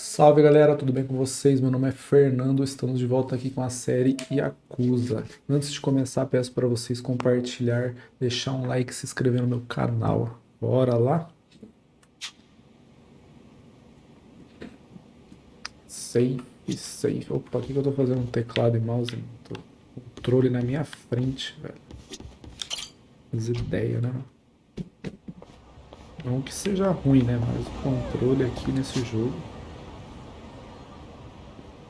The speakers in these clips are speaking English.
Salve galera, tudo bem com vocês? Meu nome é Fernando, estamos de volta aqui com a série Yakuza. Antes de começar, peço para vocês compartilhar, deixar um like e se inscrever no meu canal. Bora lá? Save, save. Opa, o que eu tô fazendo? Teclado e mouse? Controle na minha frente, velho. As ideias, né? Não que seja ruim, né? Mas o controle aqui nesse jogo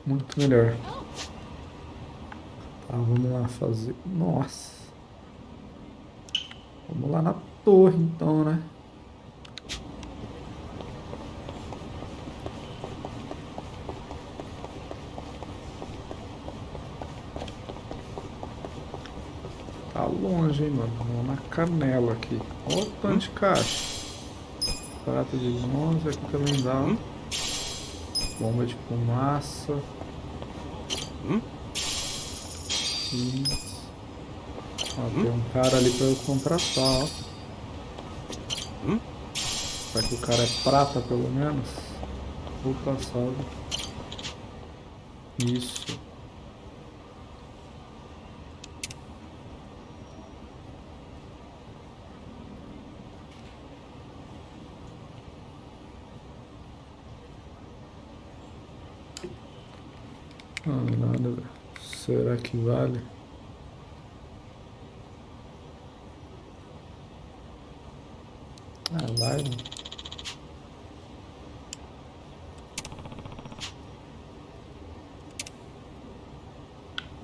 muito melhor. Tá, vamos lá fazer. Nossa. Vamos lá na torre então, né? Tá longe, hein, mano. Vamos na canela aqui. Olha o tanto de caixa. Prata de bronze, aqui também dá. Bomba de fumaça. Isso. Ó, tem um cara ali pra eu contratar, ó. Será que o cara é prata, pelo menos? Opa, salve. Isso. Ah, nada, velho. Será que vale? Ah, vai, mano.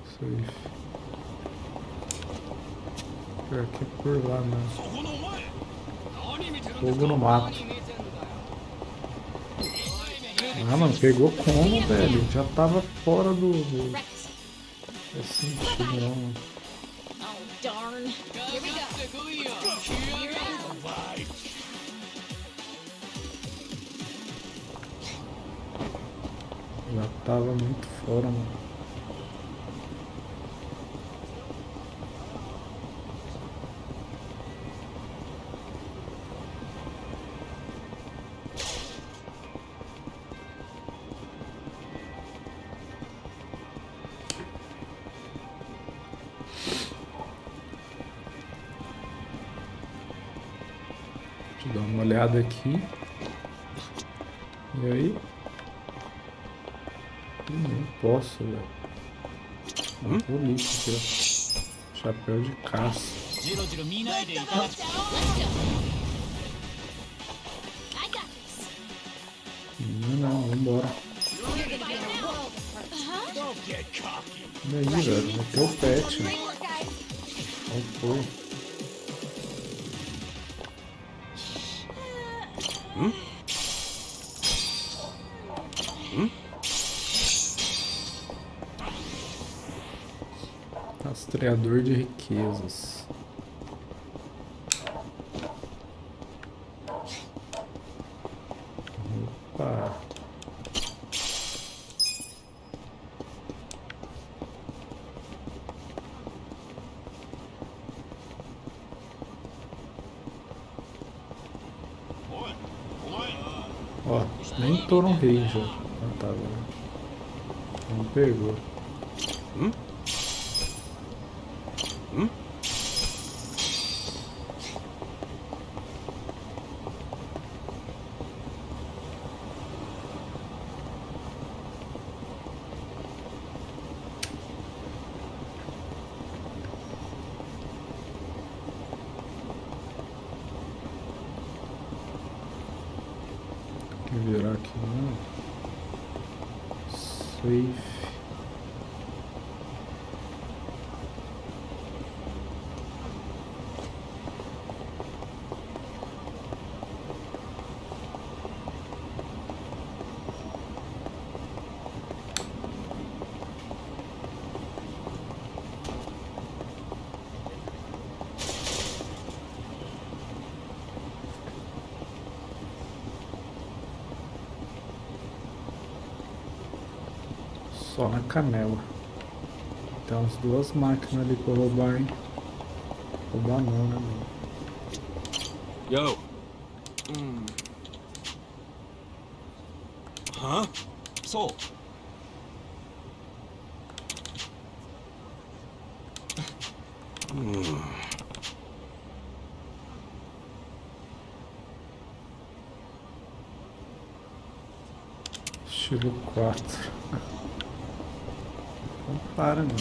Safe. Pior que é por lá mesmo. Fogo no mato. Ah, mano, pegou como, velho? Já tava fora do... É sentido, não, mano. Já tava muito fora, mano. Deixa eu dar uma olhada aqui. E aí? Nem posso, velho. Uma polícia aqui, ó. Chapéu de caça. Não, vambora. E aí, velho? Meteu o pet. Qual foi? Rastreador de riquezas. Opa. Ó, nem tô no rei já. Ah, tá, velho. Não pegou. Tem que virar aqui, não. Safe. Só na canela. Tem umas duas máquinas ali pra roubar, hein? Roubar não, né, mano? Yo. Huh? Soul. Estilo 4. Não para, meu.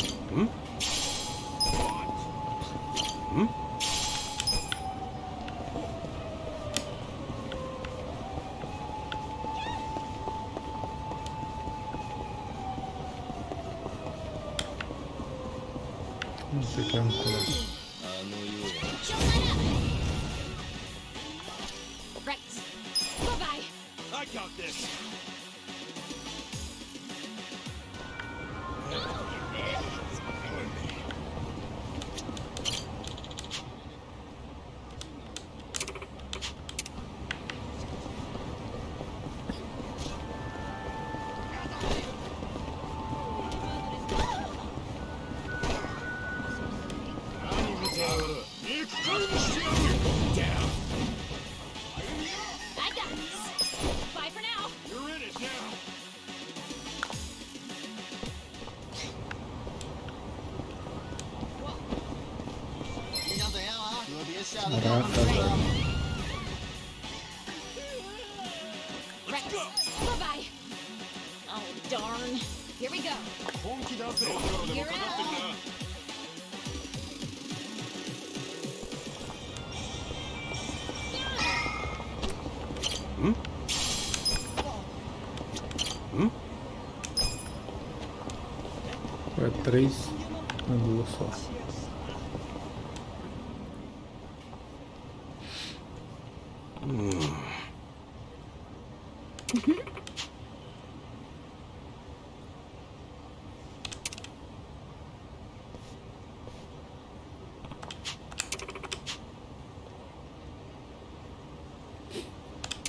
Não sei o que é um colar. Right. Bye-bye. I got this. I got this. Bye for now. You're in it now. Caraca, velho. Right. Bye-bye. Oh, darn. Here we go. You're out. É 3, não 2 só.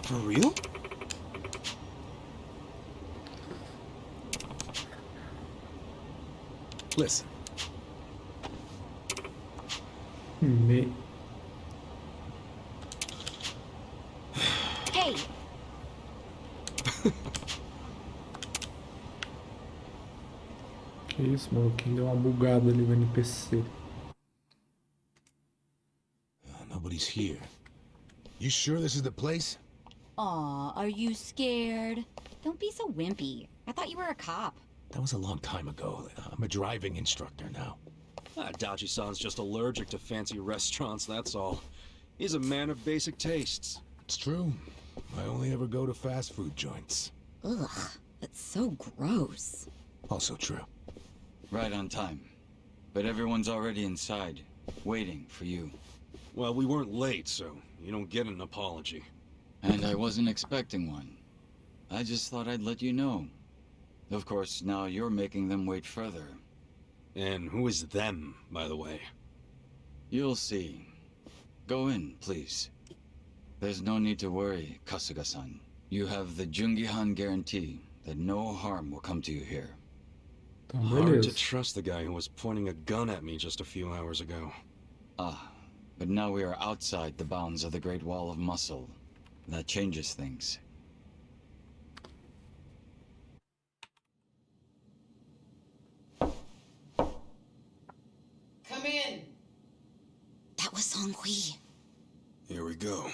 For real? Listen. Me... Hey. Que isso, maluquinho? Deu uma bugada ali no NPC. Nobody's here. You sure this is the place? Aw, are you scared? Don't be so wimpy. I thought you were a cop. That was a long time ago. I'm a driving instructor now. I doubt San's just allergic to fancy restaurants, that's all. He's a man of basic tastes. It's true. I only ever go to fast food joints. Ugh, that's so gross. Also true. Right on time. But everyone's already inside, waiting for you. Well, we weren't late, so you don't get an apology. And I wasn't expecting one. I just thought I'd let you know. Of course, now you're making them wait further. And who is them, by the way? You'll see. Go in, please. There's no need to worry, Kasuga-san. You have the Jungihan guarantee that no harm will come to you here. Então, Hard to beleza. trust the guy who was pointing a gun at me just a few hours ago. Ah, but now we are outside the bounds of the Great Wall of Muscle. That changes things. Come in. That was Song-Hui. Here we go.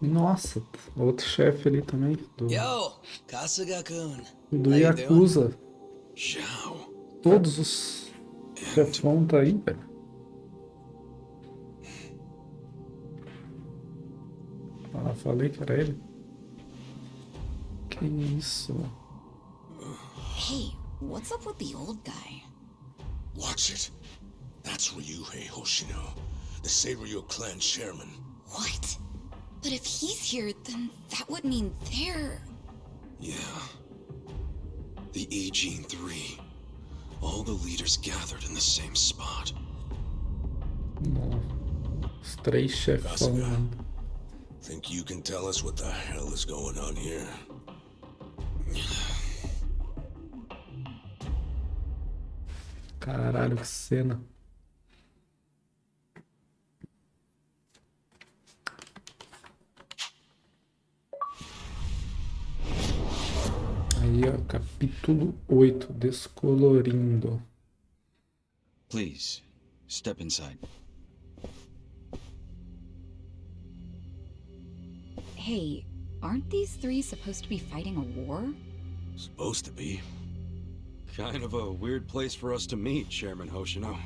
Nossa, outro chefe ali também. Yo, Kasuga-kun. Do How you Yakuza. Zhao. Todos os chefão tá aí, velho. Ah, falei que era ele. Que isso? Hey, what's up with the old guy? Watch it. That's Ryuhei Hoshino, the Seiryu clan chairman. What? But if he's here, then that would mean they're... Yeah. The Aging Three. All the leaders gathered in the same spot. Não. Os 3 chefão, Kasuga. mano. Think you can tell us what the hell is going on here? Caralho, que cena. Aí, ó, capítulo 8, Descolorindo. Please, step inside. Hey, aren't these three supposed to be fighting a war? Supposed to be. Kind of a weird place for us to meet, Chairman Hoshino.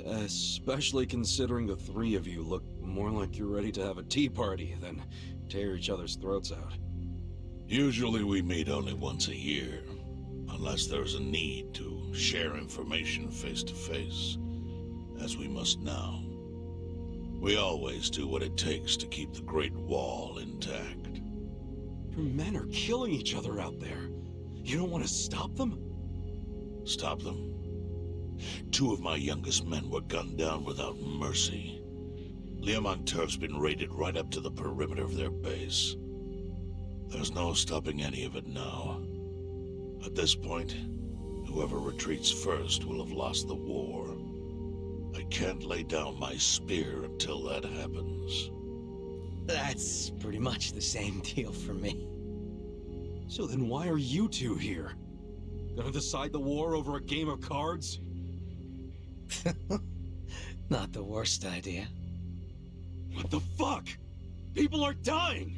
Especially considering the three of you look more like you're ready to have a tea party than tear each other's throats out. Usually we meet only once a year, unless there's a need to share information face to face, as we must now. We always do what it takes to keep the Great Wall intact. Your men are killing each other out there. You don't want to stop them? Stop them? 2 of my youngest men were gunned down without mercy. Liaman Turf's been raided right up to the perimeter of their base. There's no stopping any of it now. At this point, whoever retreats first will have lost the war. I can't lay down my spear until that happens. That's pretty much the same deal for me. So then why are you two here? Gonna decide the war over a game of cards? Not the worst idea. What the fuck? People are dying!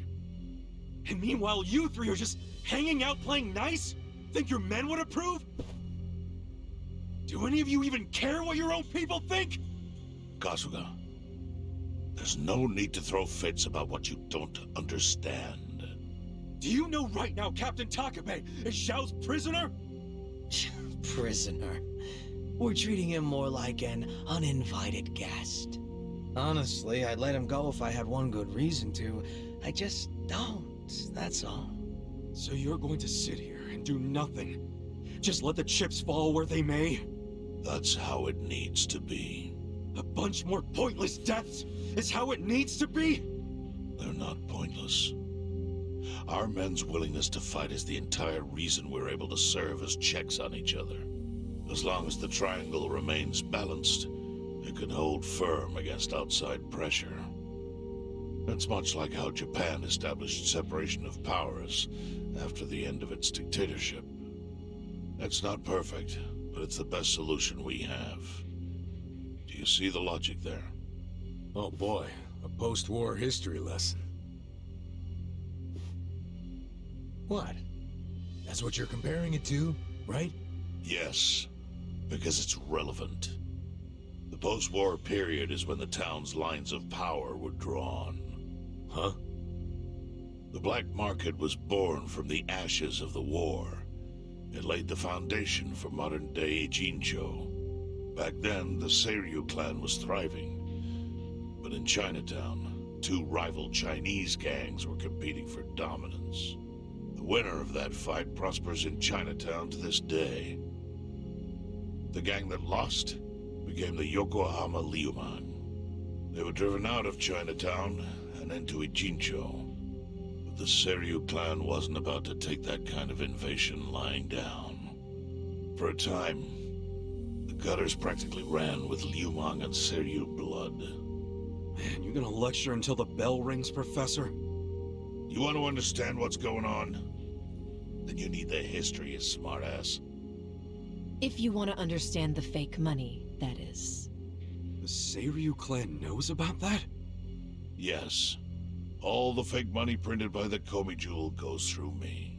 And meanwhile you three are just hanging out playing nice? Think your men would approve? Do any of you even care what your own people think? Kasuga, there's no need to throw fits about what you don't understand. Do you know right now Captain Takabe is Xiao's prisoner? Prisoner. We're treating him more like an uninvited guest. Honestly, I'd let him go if I had one good reason to. I just don't, that's all. So you're going to sit here and do nothing? Just let the chips fall where they may? That's how it needs to be. A bunch more pointless deaths is how it needs to be? They're not pointless. Our men's willingness to fight is the entire reason we're able to serve as checks on each other. As long as the triangle remains balanced, it can hold firm against outside pressure. It's much like how Japan established separation of powers after the end of its dictatorship. It's not perfect, but it's the best solution we have. Do you see the logic there? Oh boy, a post-war history lesson. What? That's what you're comparing it to, right? Yes, because it's relevant. The post-war period is when the town's lines of power were drawn. Huh? The black market was born from the ashes of the war. It laid the foundation for modern-day Jincho. Back then, the Seiryu clan was thriving. But in Chinatown, 2 rival Chinese gangs were competing for dominance. The winner of that fight prospers in Chinatown to this day. The gang that lost became the Yokohama Liuman. They were driven out of Chinatown and into Ijincho. But the Seiryu clan wasn't about to take that kind of invasion lying down. For a time, the gutters practically ran with Liumang and Seiryu blood. Man, you gonna lecture until the bell rings, Professor? You want to understand what's going on? Then you need the history, you smartass. If you want to understand the fake money, that is. The Seiryu clan knows about that? Yes. All the fake money printed by the Komi Jewel goes through me.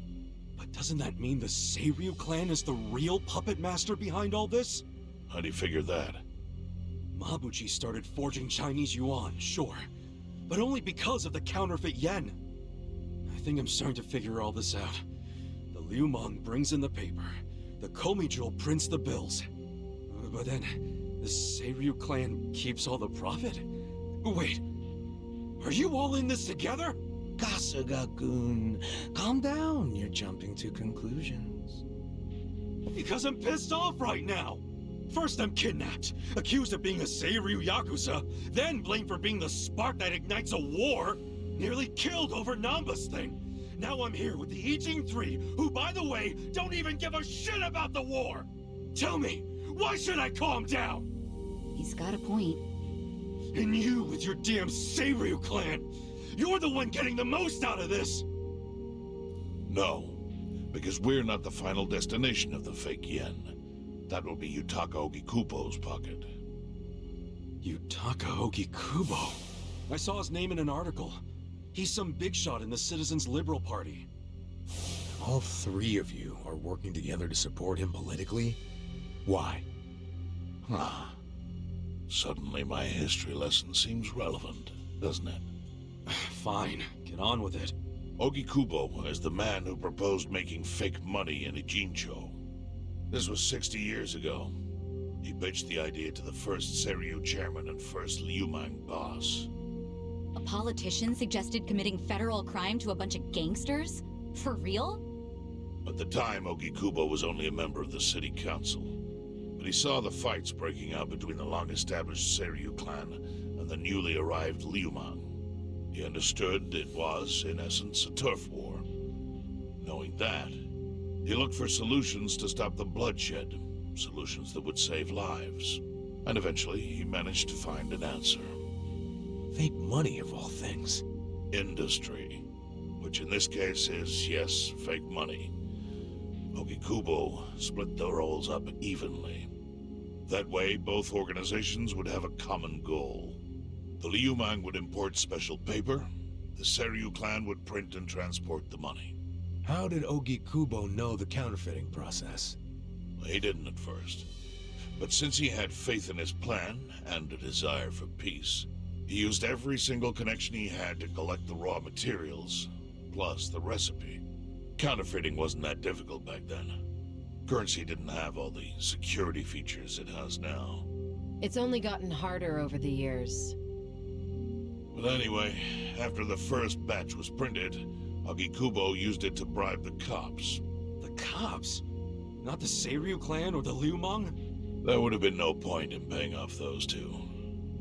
But doesn't that mean the Seiryu clan is the real puppet master behind all this? How do you figure that? Mabuchi started forging Chinese yuan, sure. But only because of the counterfeit yen. I think I'm starting to figure all this out. The Liumang brings in the paper. The Komi Jewel prints the bills. But then, the Seiryu clan keeps all the profit? Wait, are you all in this together? Kasuga-kun, calm down. You're jumping to conclusions. Because I'm pissed off right now. First I'm kidnapped, accused of being a Seiryu Yakuza, then blamed for being the spark that ignites a war. nearly killed over Namba's thing. Now I'm here with the Ijing Three, who, by the way, don't even give a shit about the war. Tell me, why should I calm down? He's got a point. And you with your damn Seiryu clan, you're the one getting the most out of this. No, because we're not the final destination of the fake yen. That will be Yutaka Ogikubo's pocket. Yutaka Ogikubo? I saw his name in an article. He's some big shot in the Citizens Liberal Party. All three of you are working together to support him politically? Why? Huh. Suddenly my history lesson seems relevant, doesn't it? Fine, get on with it. Ogikubo is the man who proposed making fake money in Ijincho. This was 60 years ago. He pitched the idea to the first Seiryu chairman and first Liumang boss. A politician suggested committing federal crime to a bunch of gangsters? For real? At the time, Ogikubo was only a member of the city council. But he saw the fights breaking out between the long-established Seiryu clan and the newly arrived Liumang. He understood it was, in essence, a turf war. Knowing that, he looked for solutions to stop the bloodshed, solutions that would save lives. And eventually, he managed to find an answer. Fake money, of all things. Industry, which in this case is, yes, fake money. Ogikubo split the roles up evenly. That way, both organizations would have a common goal. The Liumang would import special paper, the Seiryu clan would print and transport the money. How did Ogikubo know the counterfeiting process? He didn't at first. But since he had faith in his plan and a desire for peace, he used every single connection he had to collect the raw materials, plus the recipe. Counterfeiting wasn't that difficult back then. Currency didn't have all the security features it has now. It's only gotten harder over the years. But anyway, after the first batch was printed, Ogikubo used it to bribe the cops. The cops? Not the Seiryu clan or the Liumang? There would have been no point in paying off those two.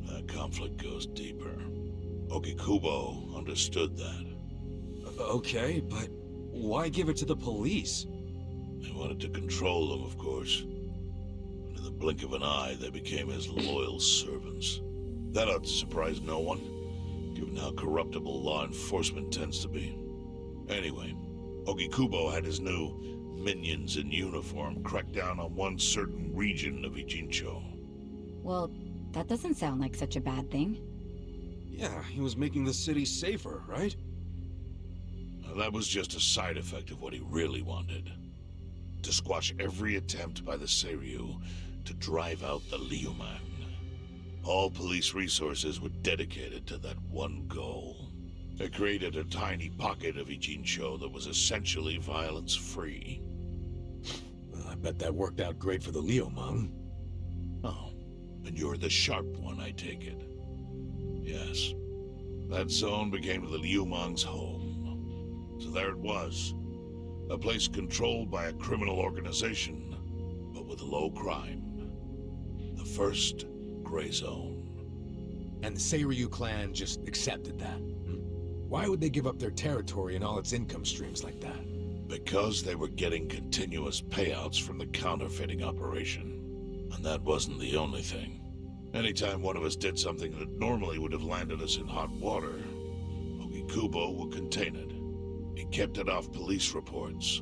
That conflict goes deeper. Ogikubo understood that. Okay, but why give it to the police? They wanted to control them, of course. And in the blink of an eye, they became his loyal servants. That ought to surprise no one, given how corruptible law enforcement tends to be. Anyway, Ogikubo had his new minions in uniform crack down on one certain region of Ijincho. Well, that doesn't sound like such a bad thing. Yeah, he was making the city safer, right? Now, that was just a side effect of what he really wanted. To squash every attempt by the Seiryu to drive out the Liumang. All police resources were dedicated to that one goal. It created a tiny pocket of Ijincho that was essentially violence-free. Well, I bet that worked out great for the Liumang. Oh, and you're the sharp one, I take it. Yes. That zone became the Liumang's home. So there it was. A place controlled by a criminal organization, but with low crime. The first gray zone. And the Seiryu clan just accepted that. Why would they give up their territory and all its income streams like that? Because they were getting continuous payouts from the counterfeiting operation. And that wasn't the only thing. Anytime one of us did something that normally would have landed us in hot water, Ogikubo would contain it. He kept it off police reports.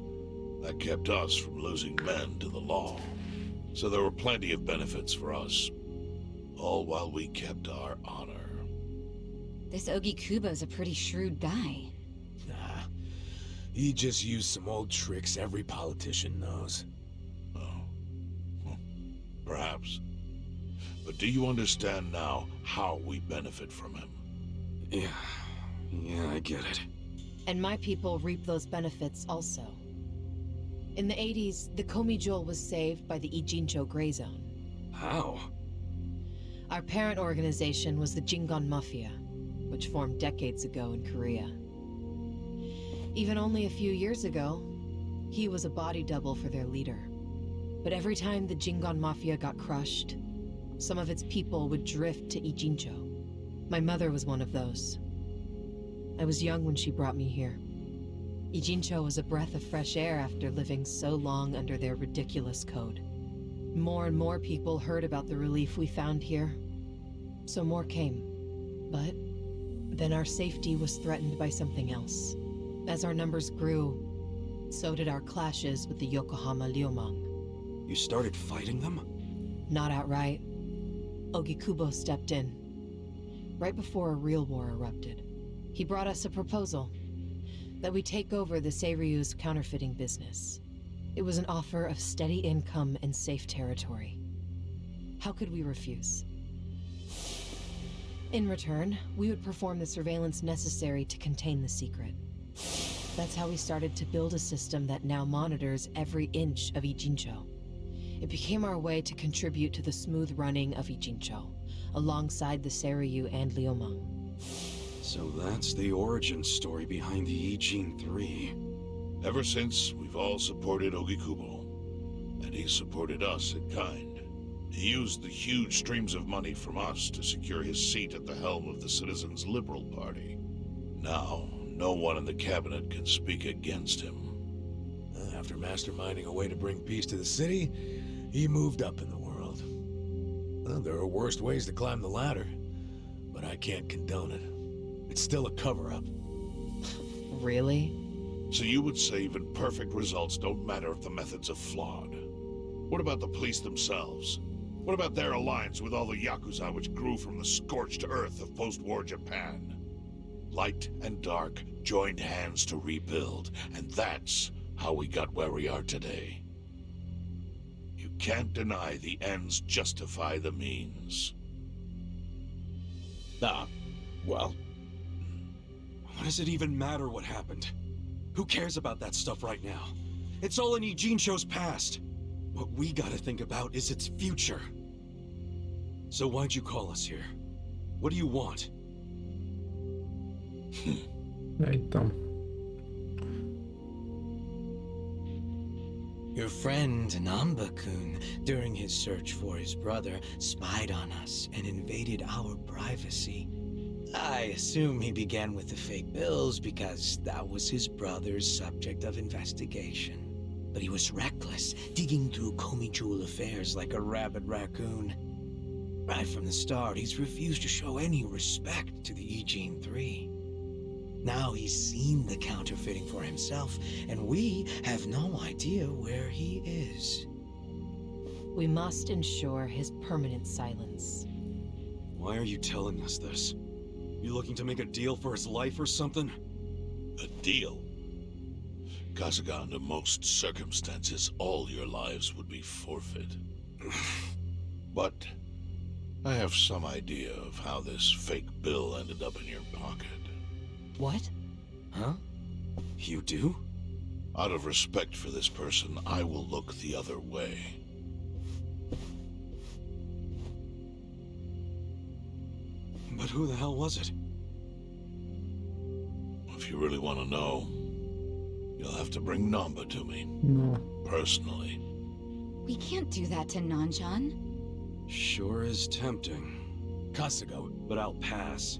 That kept us from losing men to the law. So there were plenty of benefits for us. All while we kept our honor. This Ogikubo's a pretty shrewd guy. Nah, he just used some old tricks every politician knows. Oh. Perhaps. But do you understand now how we benefit from him? Yeah, I get it. And my people reap those benefits also. In the 80s, the Komi Jewel was saved by the Ijincho Gray Zone. How? Our parent organization was the Jingon Mafia, which formed decades ago in Korea. Even only a few years ago, he was a body double for their leader. But every time the Jingon Mafia got crushed, some of its people would drift to Ijincho. My mother was one of those. I was young when she brought me here. Ijincho was a breath of fresh air after living so long under their ridiculous code. More and more people heard about the relief we found here, so more came. But then our safety was threatened by something else. As our numbers grew, so did our clashes with the Yokohama Liumang. You started fighting them? Not outright. Ogikubo stepped in, right before a real war erupted. He brought us a proposal, that we take over the Seiryu's counterfeiting business. It was an offer of steady income and safe territory. How could we refuse? In return, we would perform the surveillance necessary to contain the secret. That's how we started to build a system that now monitors every inch of Ijincho. It became our way to contribute to the smooth running of Ijincho, alongside the Seiryu and Liumang. So that's the origin story behind the Ijin 3. Ever since, we've all supported Ogikubo, and he supported us in kind. He used the huge streams of money from us to secure his seat at the helm of the Citizens' Liberal Party. Now, no one in the cabinet can speak against him. After masterminding a way to bring peace to the city, he moved up in the world. Well, there are worse ways to climb the ladder, but I can't condone it. It's still a cover-up. Really? So you would say even perfect results don't matter if the methods are flawed. What about the police themselves? What about their alliance with all the Yakuza which grew from the scorched earth of post-war Japan? Light and dark joined hands to rebuild, and that's how we got where we are today. You can't deny the ends justify the means. Well, What does it even matter what happened? Who cares about that stuff right now? It's all in Ijincho's past. What we gotta think about is its future. So why'd you call us here? What do you want? Então. Your friend Namba-kun, during his search for his brother, spied on us and invaded our privacy. I assume he began with the fake bills because that was his brother's subject of investigation. But he was reckless, digging through Komi-jewel affairs like a rabid raccoon. Right from the start, he's refused to show any respect to the Ijin 3. Now he's seen the counterfeiting for himself, and we have no idea where he is. We must ensure his permanent silence. Why are you telling us this? You looking to make a deal for his life or something? A deal? Kasuga, under most circumstances, all your lives would be forfeit. But I have some idea of how this fake bill ended up in your pocket. What? Huh? You do? Out of respect for this person, I will look the other way. But who the hell was it? If you really want to know, you'll have to bring Namba to me. No. Personally. We can't do that to Nanchan. Sure is tempting. Kasuga, But I'll pass.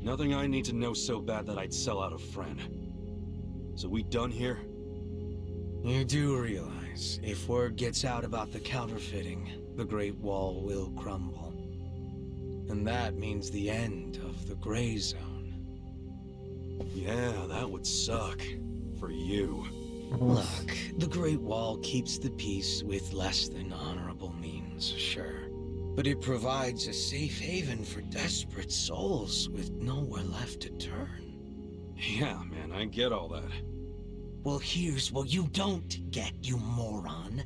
Nothing I need to know so bad that I'd sell out a friend. So we done here? You do realize, if word gets out about the counterfeiting, the Great Wall will crumble. And that means the end of the Gray Zone. Yeah, that would suck. For you. Look, the Great Wall keeps the peace with less than honorable means, sure. But it provides a safe haven for desperate souls with nowhere left to turn. Yeah, man, I get all that. Well, here's what you don't get, you moron.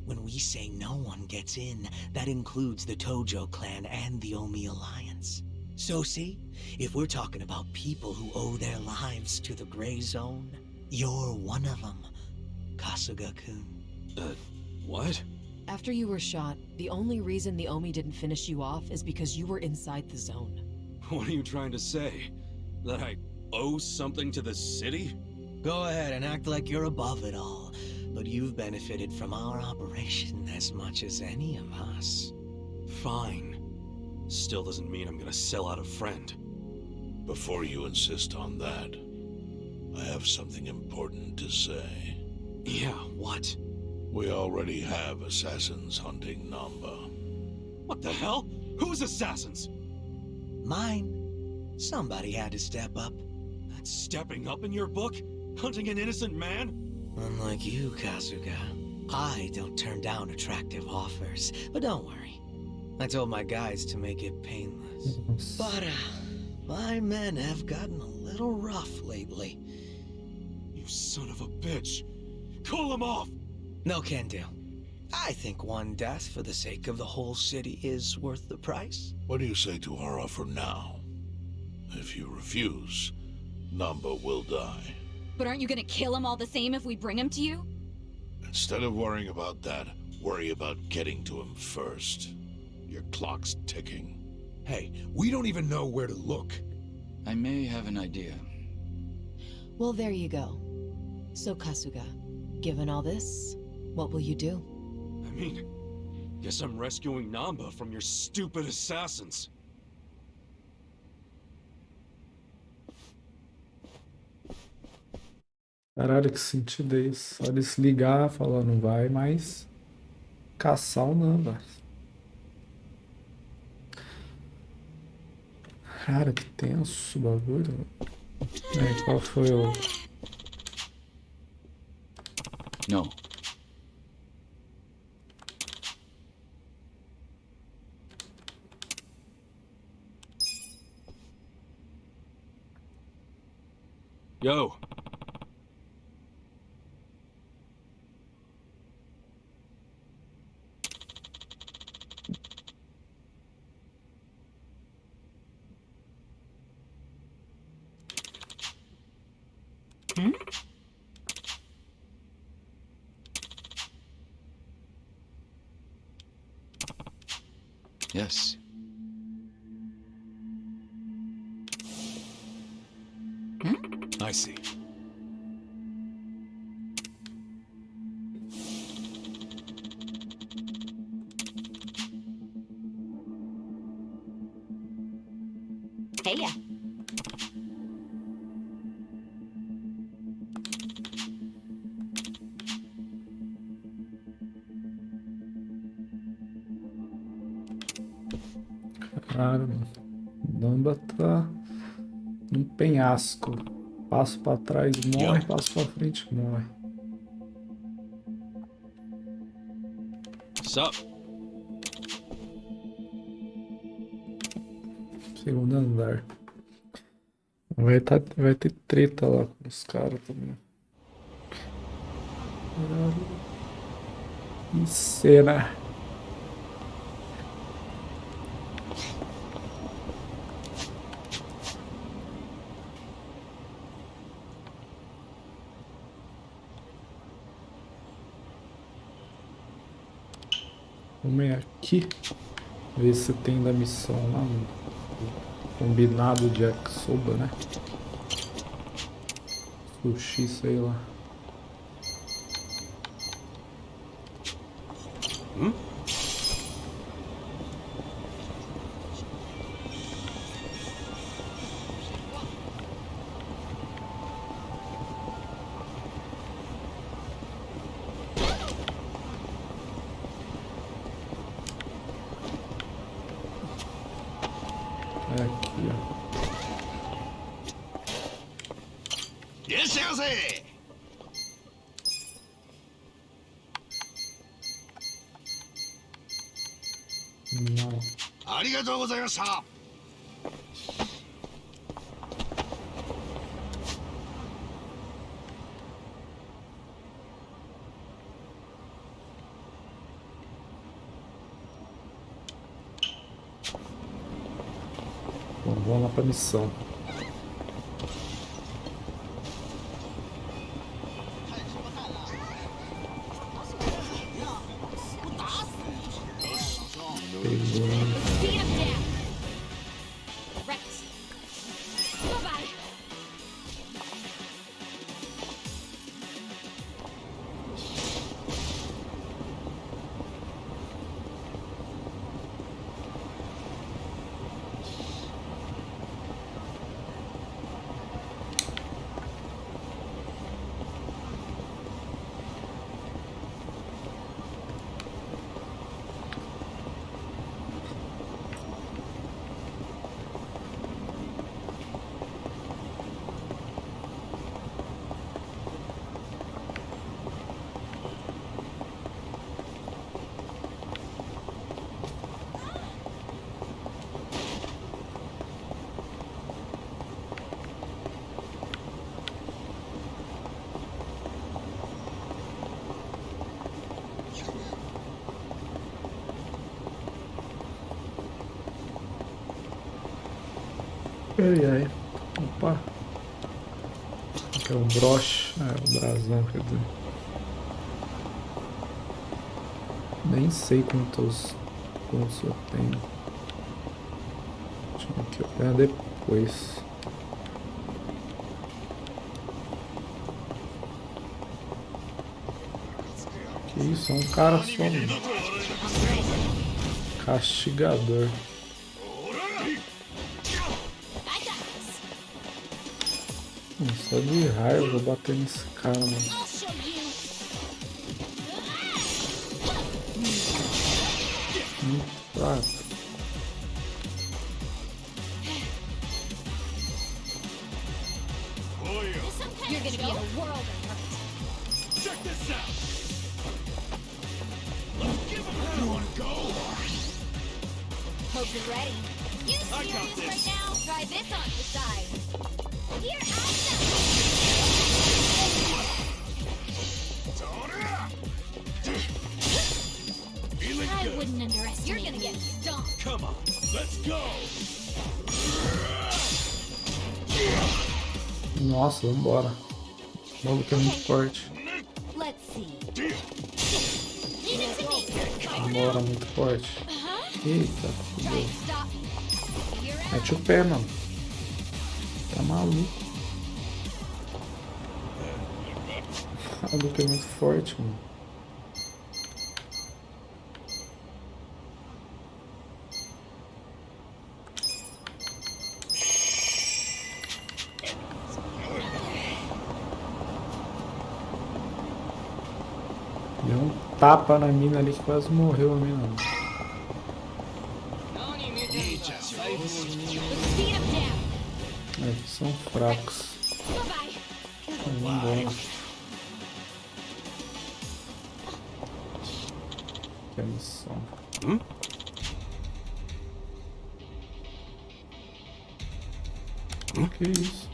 When we say no one gets in, that includes the Tojo clan and the Omi Alliance. So see, if we're talking about people who owe their lives to the Gray Zone, you're one of them, Kasuga-kun. What? After you were shot, the only reason the Omi didn't finish you off is because you were inside the zone. What are you trying to say? That I owe something to the city? Go ahead and act like you're above it all, but you've benefited from our operation as much as any of us. Fine. Still doesn't mean I'm gonna sell out a friend. Before you insist on that, I have something important to say. Yeah, what? We already have assassins hunting Namba. What the hell? Whose assassins? Mine. Somebody had to step up. That's stepping up in your book? Hunting an innocent man? Unlike you, Kasuga, I don't turn down attractive offers. But don't worry. I told my guys to make it painless. But, my men have gotten a little rough lately. You son of a bitch. Call him off! No can do. I think one death for the sake of the whole city is worth the price. What do you say to our offer now? If you refuse, Namba will die. But aren't you gonna kill him all the same if we bring him to you? Instead of worrying about that, worry about getting to him first. Your clock's ticking. Hey, we don't even know where to look. I may have an idea. Well, there you go. So, Kasuga, given all this, what will you do? I mean, guess I'm rescuing Namba from your stupid assassins. Caralho, que sentido é isso? Só ele se ligar, falar não vai mais caçar o Namba. Cara, que tenso o bagulho. Qual foi o... No. Yo. Yes. I see. Hey, yeah. Caralho, Namba tá num penhasco. Passo pra trás, morre. Passo pra frente, morre. Sup? Segundo andar. Vai ter treta lá com os caras também. Caralho. Que cena. Vamos aqui. Ver se tem da missão lá. Combinado de yakisoba, né? Sushi, sei lá. É aqui, ó. Não. ありがとうございました。 Bom, vamos lá pra missão. Beat him down. Right. Bye-bye. Ai, ai. Opa. Aqui é o broche. Ah, é o brasão, quer dizer. Nem sei quantos pontos eu tenho. Deixa eu aqui olhar depois. Que isso, é um cara só, mano. Castigador. Só de raiva eu vou bater nesse cara, mano. Muito fraco. You're gonna be in a world of hurt. Check this out. Let's give him one go. Hope you're ready. You serious right now? Try this on the side. Here Feeling I good. wouldn't underestimate. You're gonna get stomped. Come on, let's go. Nossa, vambora. O maluco é muito forte. Let's see. Leave it to me. Vambora, muito forte. Eita, Try fudeu. and stop me. You're out. Mete o pé, mano. Tá maluco. O maluco é muito forte, mano. Deu um tapa na mina ali que quase morreu a mina. Beat him down. É, são fracos. Bye-bye. Vamos embora. Que missão. Que isso?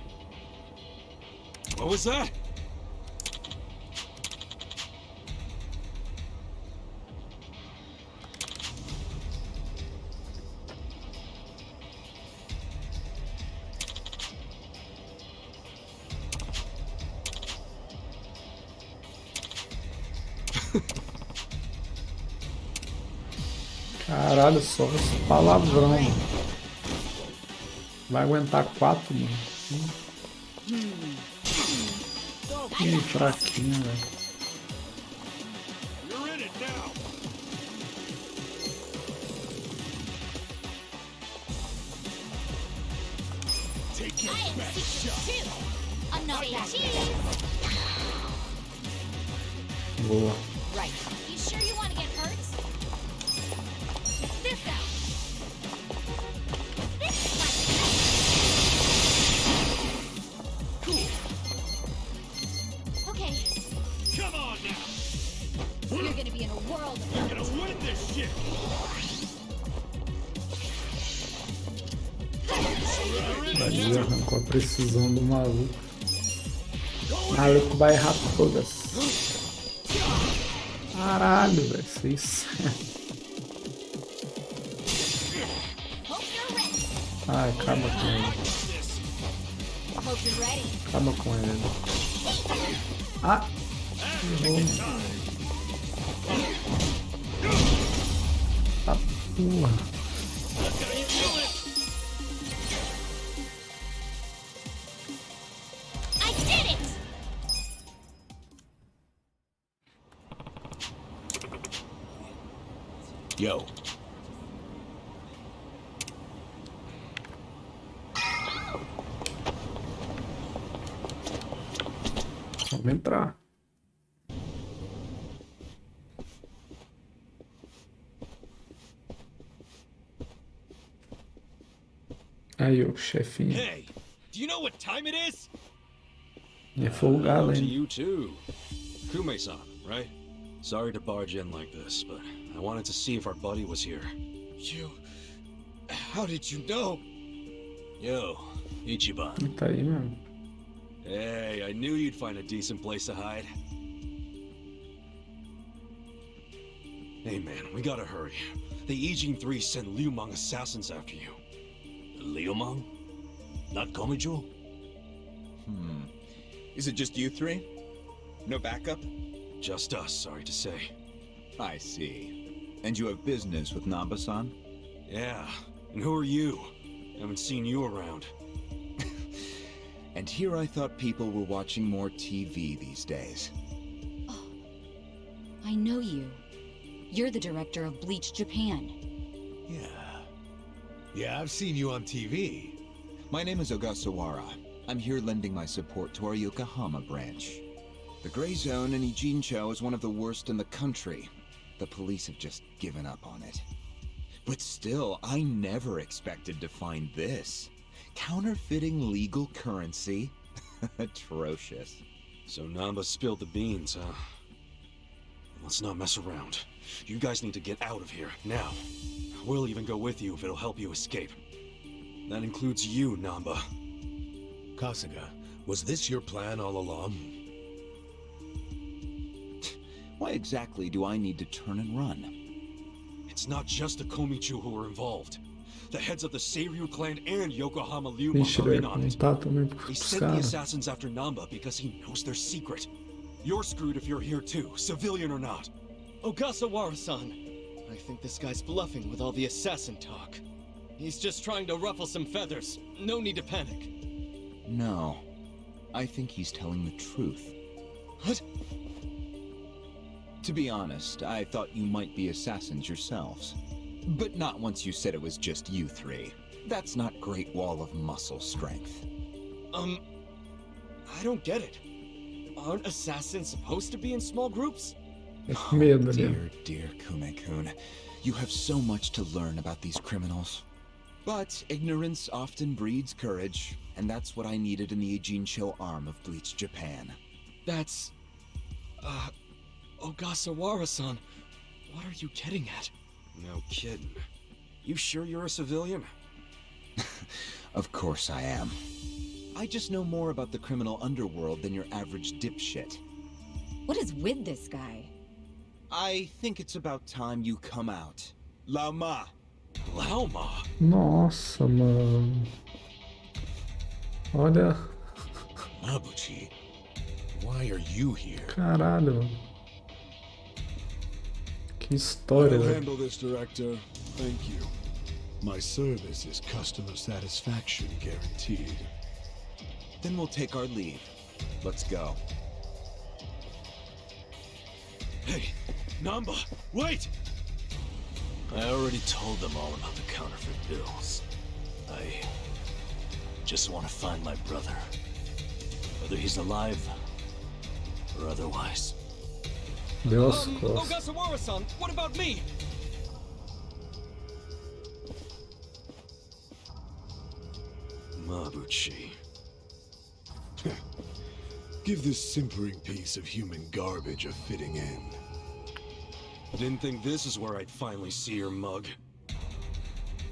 What was that? Caralho, só esse palavrão, mano. Vai aguentar 4, mano. Ih, fraquinho, velho. You're in it now. Take your I am best secret shot. too. I'm not that cheese. Boa. Right. You sure you want to get hurt? This out. This is my Cool. Okay. Come on now. You're gonna be in a world of We're gonna win this shit. Ali arrancou a precisão do maluco. Maluco vai errar todas. Caralho, velho. 6. Hope you're ready. Ai, acaba com ele. Hope you're ready. Acaba com ele. Ah! Errou. Tá porra. I did it. Yo. Vamos entrar. Aí, o chefinho. Hey, do you know what time it is? É folgado, To hein? you too. Kume-san, right? Sorry to barge in like this, but I wanted to see if our buddy was here. You... How did you know? Yo, Ichiban. Ele tá aí mesmo. Hey, I knew you'd find a decent place to hide. Hey man, we gotta hurry. The Ijin 3 sent Liu Mang assassins after you. Liu Mang? Not Komijo? Is it just you three? No backup? Just us, sorry to say. I see. And you have business with Namba-san? Yeah. And who are you? Haven't seen you around. And here I thought people were watching more TV these days. Oh, I know you. You're the director of Bleach Japan. Yeah, I've seen you on TV. My name is Ogasawara. I'm here lending my support to our Yokohama branch. The Gray Zone in Ijincho is one of the worst in the country. The police have just given up on it. But still, I never expected to find this. Counterfeiting legal currency? Atrocious. So Namba spilled the beans, huh? Let's not mess around. You guys need to get out of here, now. We'll even go with you if it'll help you escape. That includes you, Namba. Kasuga, was this your plan all along? Why exactly do I need to turn and run? It's not just the Komichu who are involved. The heads of the Seiryu clan and Yokohama Liuma Vixe, are ele in vai on it. contar também He pros sent the caras. assassins after Namba because he knows their secret. You're screwed if you're here too, civilian or not. Ogasawara-san, I think this guy's bluffing with all the assassin talk. He's just trying to ruffle some feathers. No need to panic. No. I think he's telling the truth. What? To be honest, I thought you might be assassins yourselves. But not once you said it was just you three. That's not Great Wall of muscle strength. I don't get it. Aren't assassins supposed to be in small groups? É com medo ali. Dear Kume-kun. You have so much to learn about these criminals. But ignorance often breeds courage, and that's what I needed in the Ijincho arm of Bleach Japan. That's... Ogasawara-san, what are you getting at? No kidding. You sure you're a civilian? Of course I am. I just know more about the criminal underworld than your average dipshit. What is with this guy? I think it's about time you come out. Laoma! Laoma? Nossa, mano. Olha. Mabuchi, why are you here? Caralho, mano. Que história, I'll velho. handle this, Director. Thank you. My service is customer satisfaction guaranteed. Then we'll take our leave. Let's go. Hey, Namba, wait! I already told them all about the counterfeit bills. I just want to find my brother. Whether he's alive or otherwise. Deu as costas. Ogasawara-san, what about me? Mabuchi. Give this simpering piece of human garbage a fitting end. Didn't think this is where I'd finally see your mug.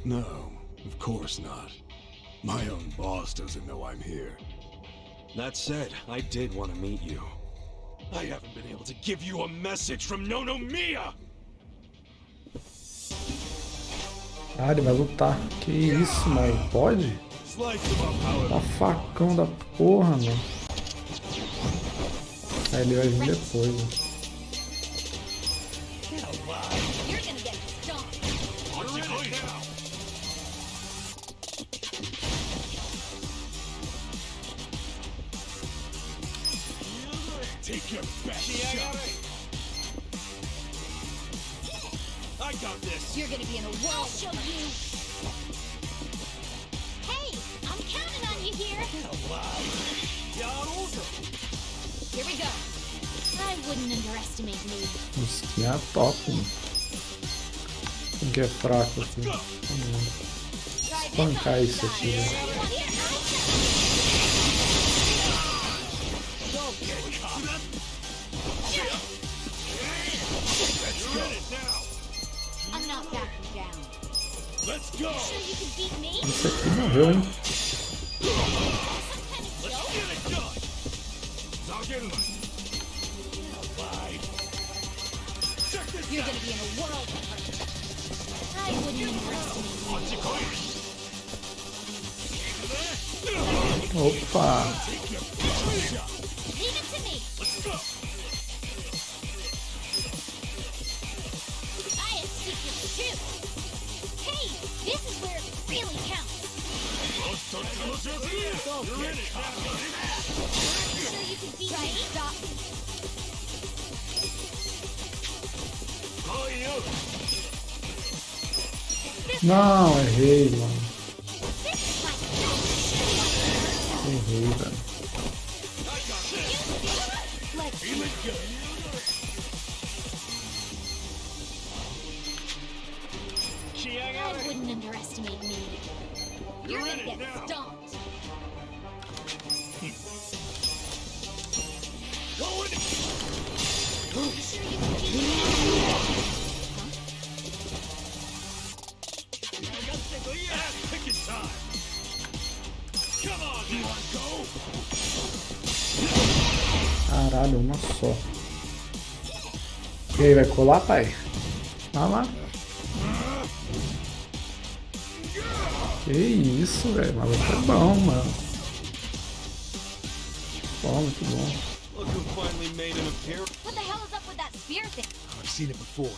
No, of course not. My own boss doesn't know I'm here. That said, I did want to meet you. I haven't been able to give you a message from Nonomiya! Ah, ele vai lutar. Que isso, mano? Pode? Tá facão da porra, mano. Aí ele vai vir depois, né? You're gonna get stomped. Take your best shot. I got this! You're gonna be in a world. I'll show you. Hey, I'm counting on you here. Here we go. I wouldn't underestimate me. Isso aqui é top, mano. Quem que é fraco aqui? Vamos espancar isso aqui, né? I'm not backing down. Let's go. Sure you can beat me? Esse aqui morreu, hein? You're gonna be in a world of hurt. I wouldn't underestimate you. Opa! Leave it to me. I have secrets too. Hey, this is where it really counts. Sure you can beat me? Stop. Não, errei, mano. This is my Errei, velho. Let's I wouldn't underestimate me. You're gonna get stomped. You sure you can beat me? Caralho, uma só. E aí, vai colar, pai? Vai lá. Que isso, velho. Mas foi bom, mano. Bom, muito bom. Look who finally made an appearance. What the hell is up with that spear thing? I've seen it before.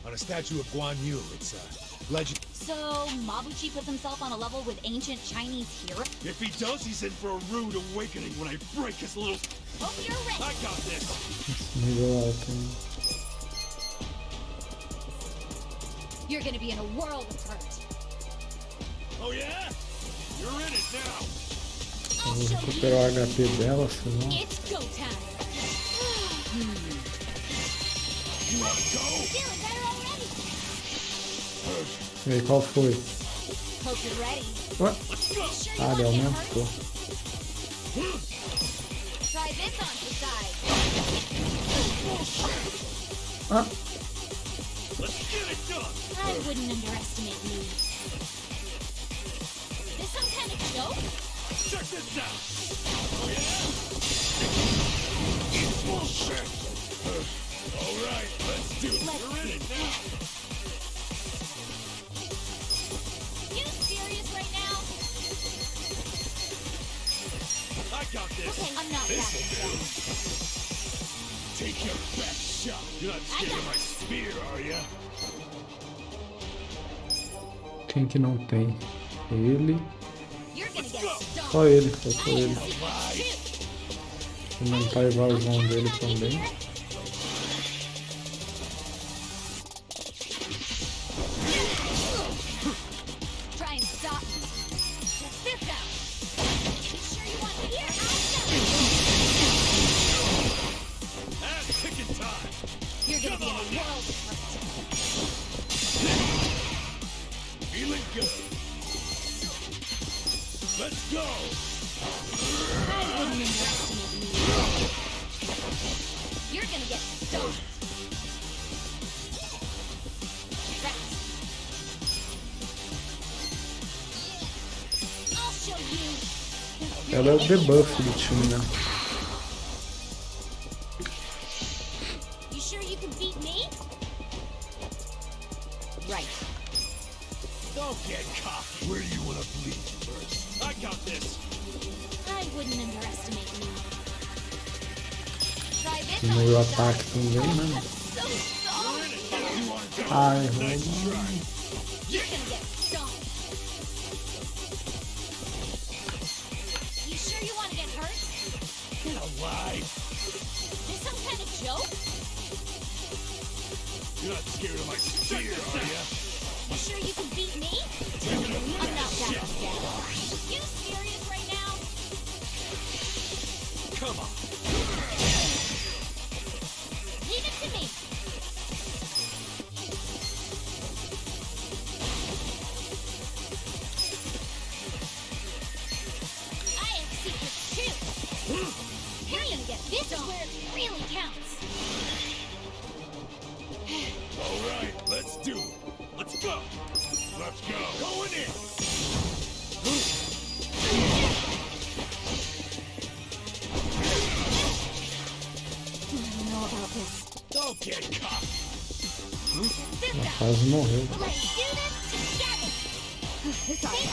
On a statue of Guan Yu. It's legend. So, Mabuchi puts himself on a level with ancient Chinese heroes? If he does, he's in for a rude awakening when I break his little... Hope you're ready. I got this. Nível alto, hein? You're gonna be in a world of hurt. Oh yeah? You're in it now. I'll Eu vou show recuperar you. o HP dela, senão... It's go time. You wanna go? Feeling better already. E aí, qual foi? Hope you're ready. Ué? You sure you Ah, wanna ele get aumentou. hurt? Try this on the side. Ah, Let's get it done. I wouldn't underestimate me. This some kind of joke? Check this out. Oh yeah? It's bullshit. All right, let's do it. You're in it now. You serious right now? I got this. Okay, I'm not that dumb. Take your best shot. You're not scared of my spear, are ya? quem que não tem? Ele. You're gonna get stomped. Só ele, faltou I ele. have secrets too. Vou aumentar a evasão dele também. Try and stop me. Check this out. You sure you want to hear? Ass kicking time. You're gonna be in a world of hurt. Feeling good. Let's go. I wouldn't underestimate me. You're gonna get stomped. Rest. I'll show you. Ela é o debuff do time, né? You sure you can beat me? Right. Don't get cocky. Where do you want to bleed first? I got this. I wouldn't underestimate me. Try this Diminuiu o on the ataque side. também, né? I'm so sorry. You want to go? Ai, errou. You're gonna get stomped. You sure you want to get hurt? Get alive. This some kind of joke? You're not scared of my spear, are ya? You sure you can beat me? I'm not that upset. You serious right now? Come on. Leave it to me. I have secrets too. You're gonna get this is where it really counts. All right, let's do it. Let's go. Let's go. Going in. I don't know about this. Don't get cocky. This Ela out. quase morreu. Let's do this together.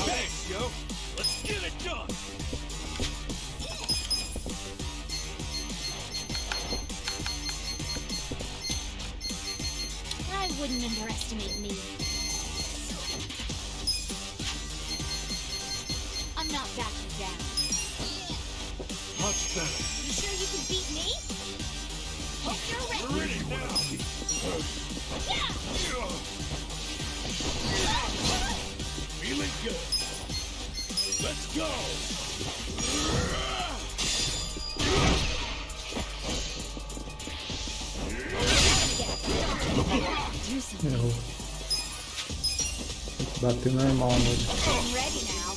Thanks, yo. Let's get it done! I wouldn't underestimate me. I'm not backing down. Much better. You sure you can beat me? Hope you're ready. We're ready now. Yeah! Feeling good. Let's go. Errou. Tem que bater normal nele. I'm ready now.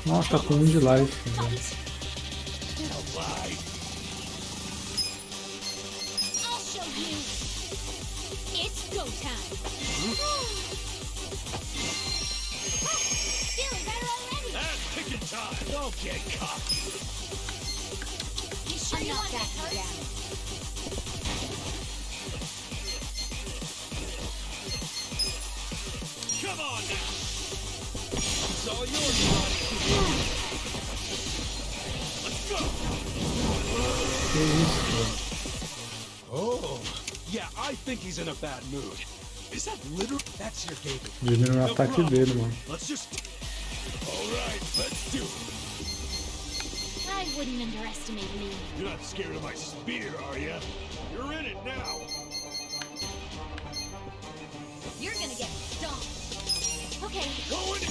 Nossa, tá com 1 de life. Velho. I'll show you. It's go time. Feeling better already. That's picking time. Don't get cocky. You sure you want that hurt? Come on now. It's all yours, buddy. Let's go. Que isso, velho. Oh, yeah, I think he's in a bad mood. Is that literally? That's your game. Diminuiu o ataque dele, mano. Let's just. All right, let's do it. I wouldn't underestimate me. You're not scared of my spear, are you? You're in it now. You're gonna get stomped. Okay. Go in.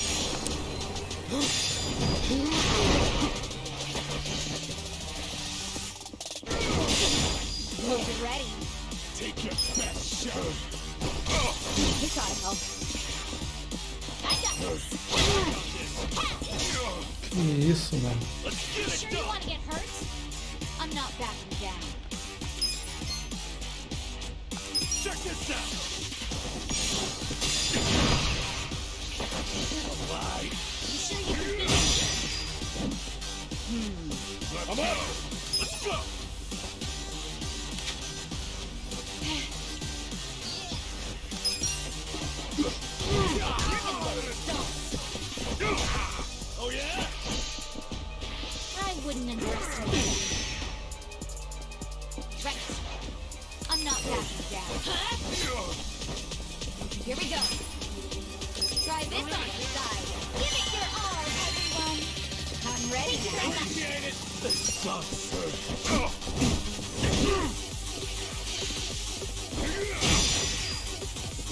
Hope you're ready. Take your best shot. This ought to help. I got this. Que isso, mano. Let's You get sure it you done. want to get hurt? I'm not backing down. Check this out. Alright. You sure you can finish? I'm up. Let's go. Oh yeah? I wouldn't underestimate you. Right. I'm not backing down. Here we go. Try this on your side. Give it your all, everyone. I'm ready now. Appreciate it. This sucks.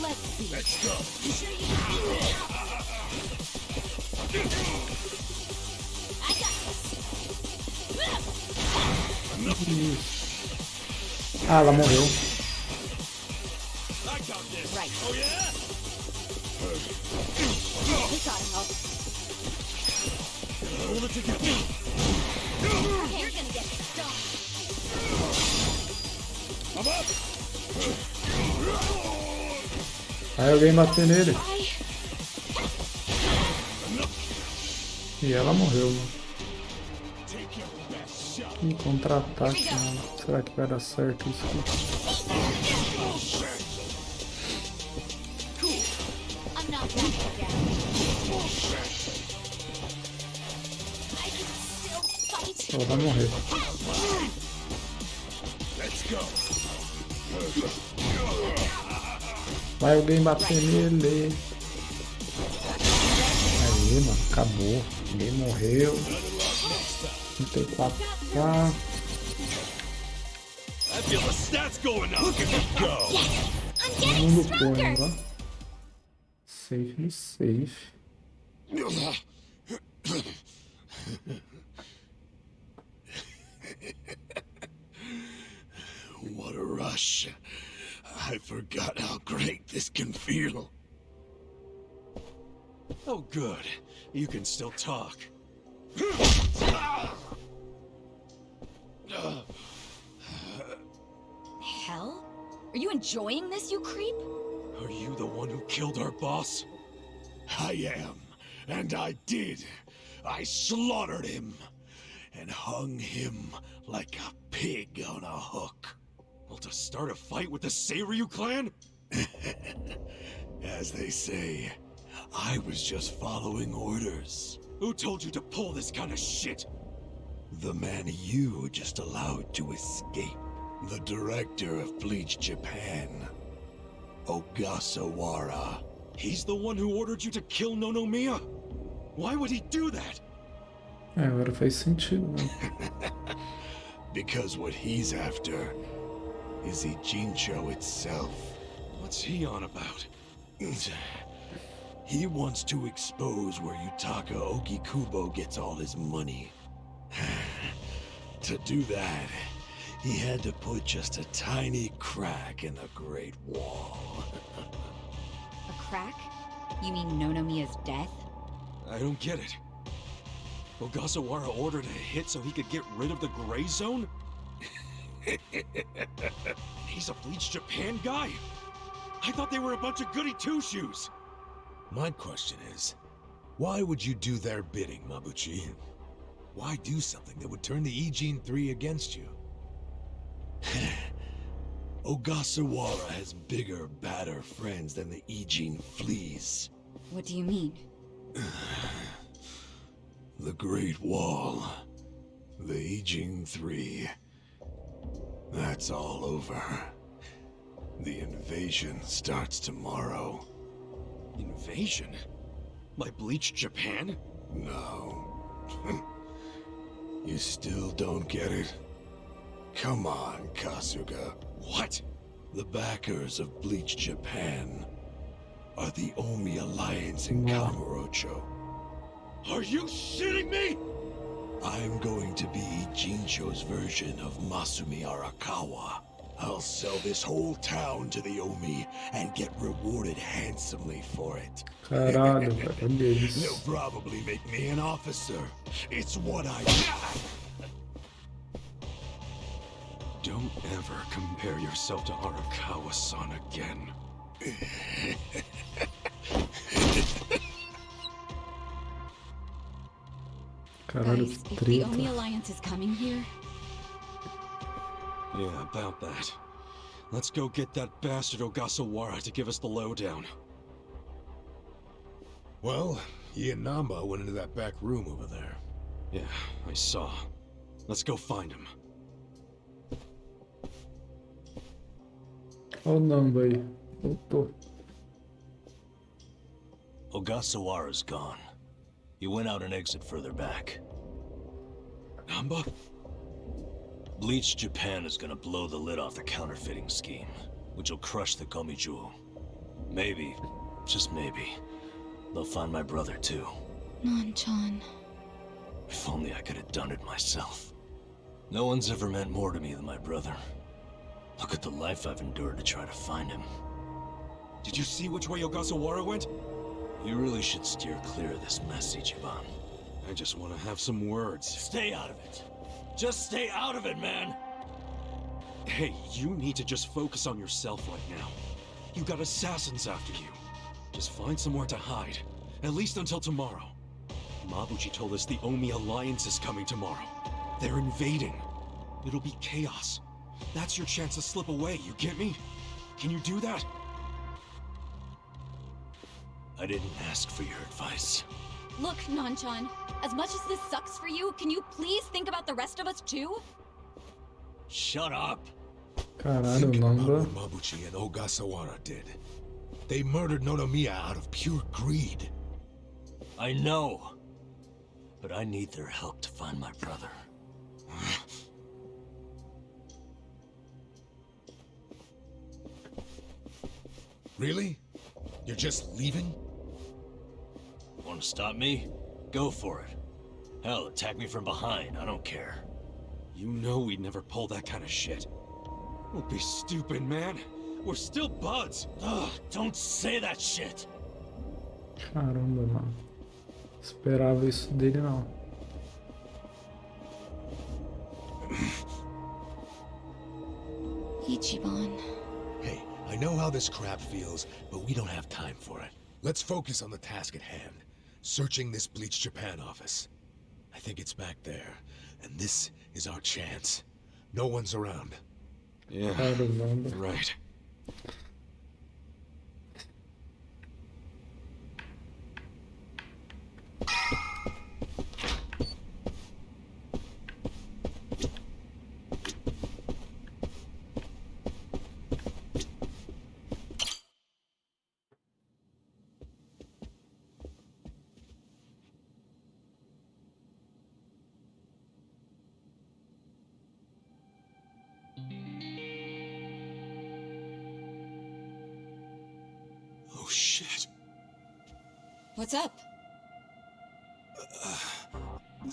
Let's see. Let's go. You sure you can do it? I got this. Ah, ela morreu. I got this. Right. Oh yeah? This ought to help. Hold it together. Okay, you're gonna get stomped. I'm up. Aí alguém bateu nele. Bye. E ela morreu, mano. Take your best shot. Que contra-ataque, mano. Será que vai dar certo isso aqui? I'm not backing down. I can still fight. Ela vai morrer. Let's go. Vai alguém bater nele. Aí, mano. Acabou. Ninguém morreu. 34k. I feel the stats going up. Look at me go. I'm Todo getting mundo stronger. põe, ó. Safe no safe. What a rush. I forgot how great this can feel. Oh, good. You can still talk. Hell? Are you enjoying this, you creep? Are you the one who killed our boss? I am, and I did. I slaughtered him and hung him like a pig on a hook. Well, to start a fight with the Seiryu clan? As they say, I was just following orders. Who told you to pull this kind of shit? The man you just allowed to escape. The director of Bleach Japan. Ogasawara. He's the one who ordered you to kill Nonomiya? Why would he do that? Agora faz sentido, né? Because what he's after is Ijincho itself. What's he on about? He wants to expose where Yutaka Okikubo gets all his money. To do that, he had to put just a tiny crack in the Great Wall. A crack? You mean Nonomiya's death? I don't get it. Ogasawara ordered a hit so he could get rid of the Gray Zone? He's a Bleach Japan guy? I thought they were a bunch of goody two-shoes. My question is, why would you do their bidding, Mabuchi? Why do something that would turn the Ijin 3 against you? Ogasawara has bigger, badder friends than the Ijin fleas. What do you mean? The Great Wall. The Ijin 3. That's all over. The invasion starts tomorrow. Invasion? By Bleach Japan? No. You still don't get it? Come on, Kasuga. What? The backers of Bleach Japan are the Omi Alliance in Kamurocho. Are you shitting me? I'm going to be Jincho's version of Masumi Arakawa. I'll sell this whole town to the Omi and get rewarded handsomely for it. Caralho, velho, olha isso. They'll probably make me an officer. It's what I... Don't ever compare yourself to Arakawa-san again. Caralho, Guys, que if the Omi treta. Alliance is coming here, Yeah, about that. Let's go get that bastard Ogasawara to give us the lowdown. Well, he and Namba went into that back room over there. Yeah, I saw. Let's go find him. Olha o Namba aí. Voltou. Ogasawara's gone. He went out an exit further back. Namba? Bleach Japan is gonna blow the lid off the counterfeiting scheme, which will crush the Komijou. Maybe, just maybe, they'll find my brother too. Non-chan. If only I could have done it myself. No one's ever meant more to me than my brother. Look at the life I've endured to try to find him. Did you see which way Ogasawara went? You really should steer clear of this mess, Ichiban. I just want to have some words. Stay out of it. Just stay out of it, man! Hey, you need to just focus on yourself right now. You got assassins after you. Just find somewhere to hide, at least until tomorrow. Mabuchi told us the Omi Alliance is coming tomorrow. They're invading. It'll be chaos. That's your chance to slip away, you get me? Can you do that? I didn't ask for your advice. Look, Non-chan, as much as this sucks for you, can you please think about the rest of us too? Shut up! Caralho, Think about Namba. what Mabuchi and Ogasawara did. They murdered Nonomiya out of pure greed. I know. But I need their help to find my brother. Really? You're just leaving? Want to stop me? Go for it. Hell, attack me from behind. I don't care. You know we'd never pull that kind of shit. Don't be stupid, man. We're still buds. Ugh, don't say that shit! Caramba, mano. Esperava isso dele não. Ichiban. Hey, I know how this crap feels, but we don't have time for it. Let's focus on the task at hand. Searching this Bleach Japan office. I think it's back there, and this is our chance. No one's around. Yeah, Caralho, Namba. right. What's up?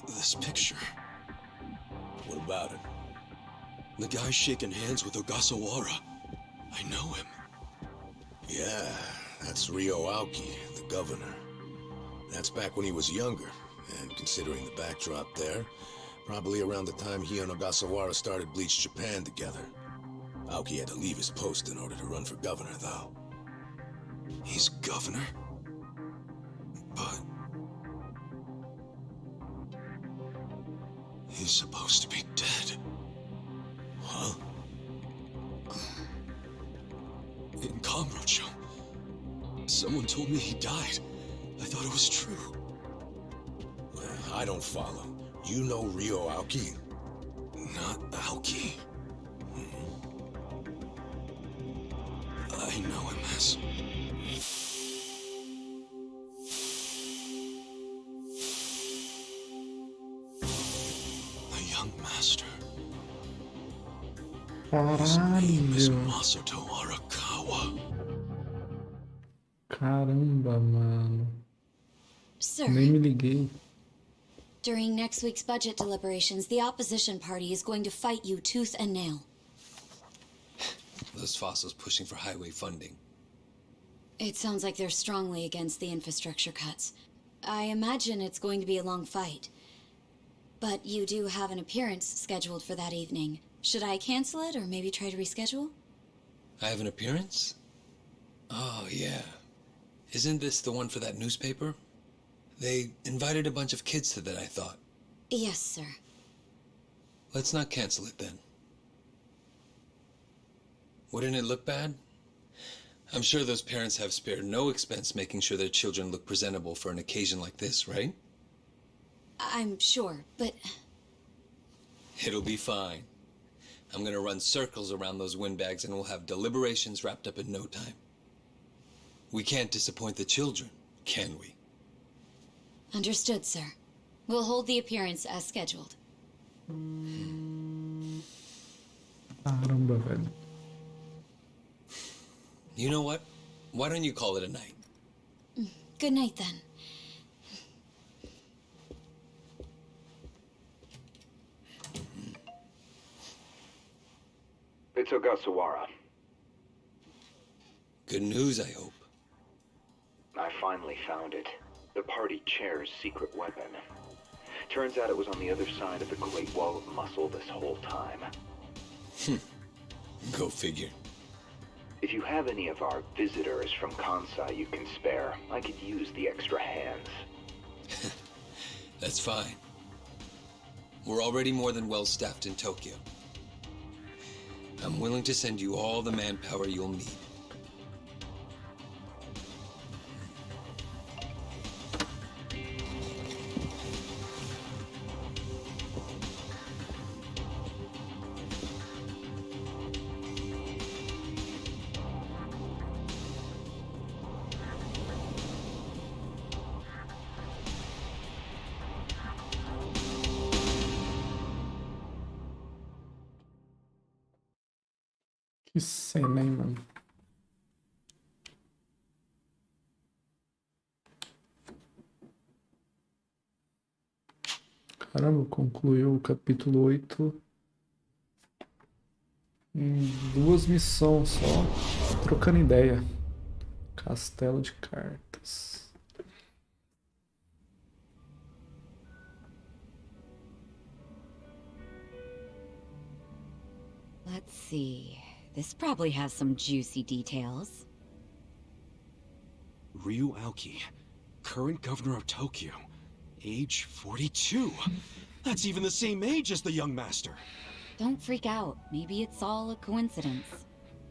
This picture. What about it? The guy shaking hands with Ogasawara. I know him. Yeah, that's Ryo Aoki, the governor. That's back when he was younger, and considering the backdrop there, probably around the time he and Ogasawara started Bleach Japan together. Aoki had to leave his post in order to run for governor, though. He's governor? But... he's supposed to be dead. Huh? In Kamurocho. Someone told me he died. I thought it was true. I don't follow. You know Ryo Aoki? Not Aoki. I know him as... the young master. His name is Caralho. Masato Arakawa. Caramba, mano. Sir, Nem me liguei. during next week's budget deliberations, the opposition party is going to fight you tooth and nail. Those fossils pushing for highway funding. It sounds like they're strongly against the infrastructure cuts. I imagine it's going to be a long fight. But you do have an appearance scheduled for that evening. Should I cancel it or maybe try to reschedule? I have an appearance? Oh, yeah. Isn't this the one for that newspaper? They invited a bunch of kids to that, I thought. Yes, sir. Let's not cancel it then. Wouldn't it look bad? I'm sure those parents have spared no expense making sure their children look presentable for an occasion like this, right? I'm sure, but It'll be fine. I'm gonna run circles around those windbags and we'll have deliberations wrapped up in no time. We can't disappoint the children, can we? understood, sir. We'll hold the appearance as scheduled. Caramba, velho. You know what? Why don't you call it a night? Good night, then. It's Ogasawara. Good news, I hope. I finally found it. The party chair's secret weapon. Turns out it was on the other side of the Great Wall of Muscle this whole time. Go figure. If you have any of our visitors from Kansai you can spare, I could use the extra hands. That's fine. We're already more than well staffed in Tokyo. I'm willing to send you all the manpower you'll need. Que cena, hein, mano? Caramba, concluiu o capítulo 8 em 2 missões só, trocando ideia. Castelo de cartas. Let's see. This probably has some juicy details. Ryu Aoki, current governor of Tokyo, age 42. That's even the same age as the young master. Don't freak out. Maybe it's all a coincidence.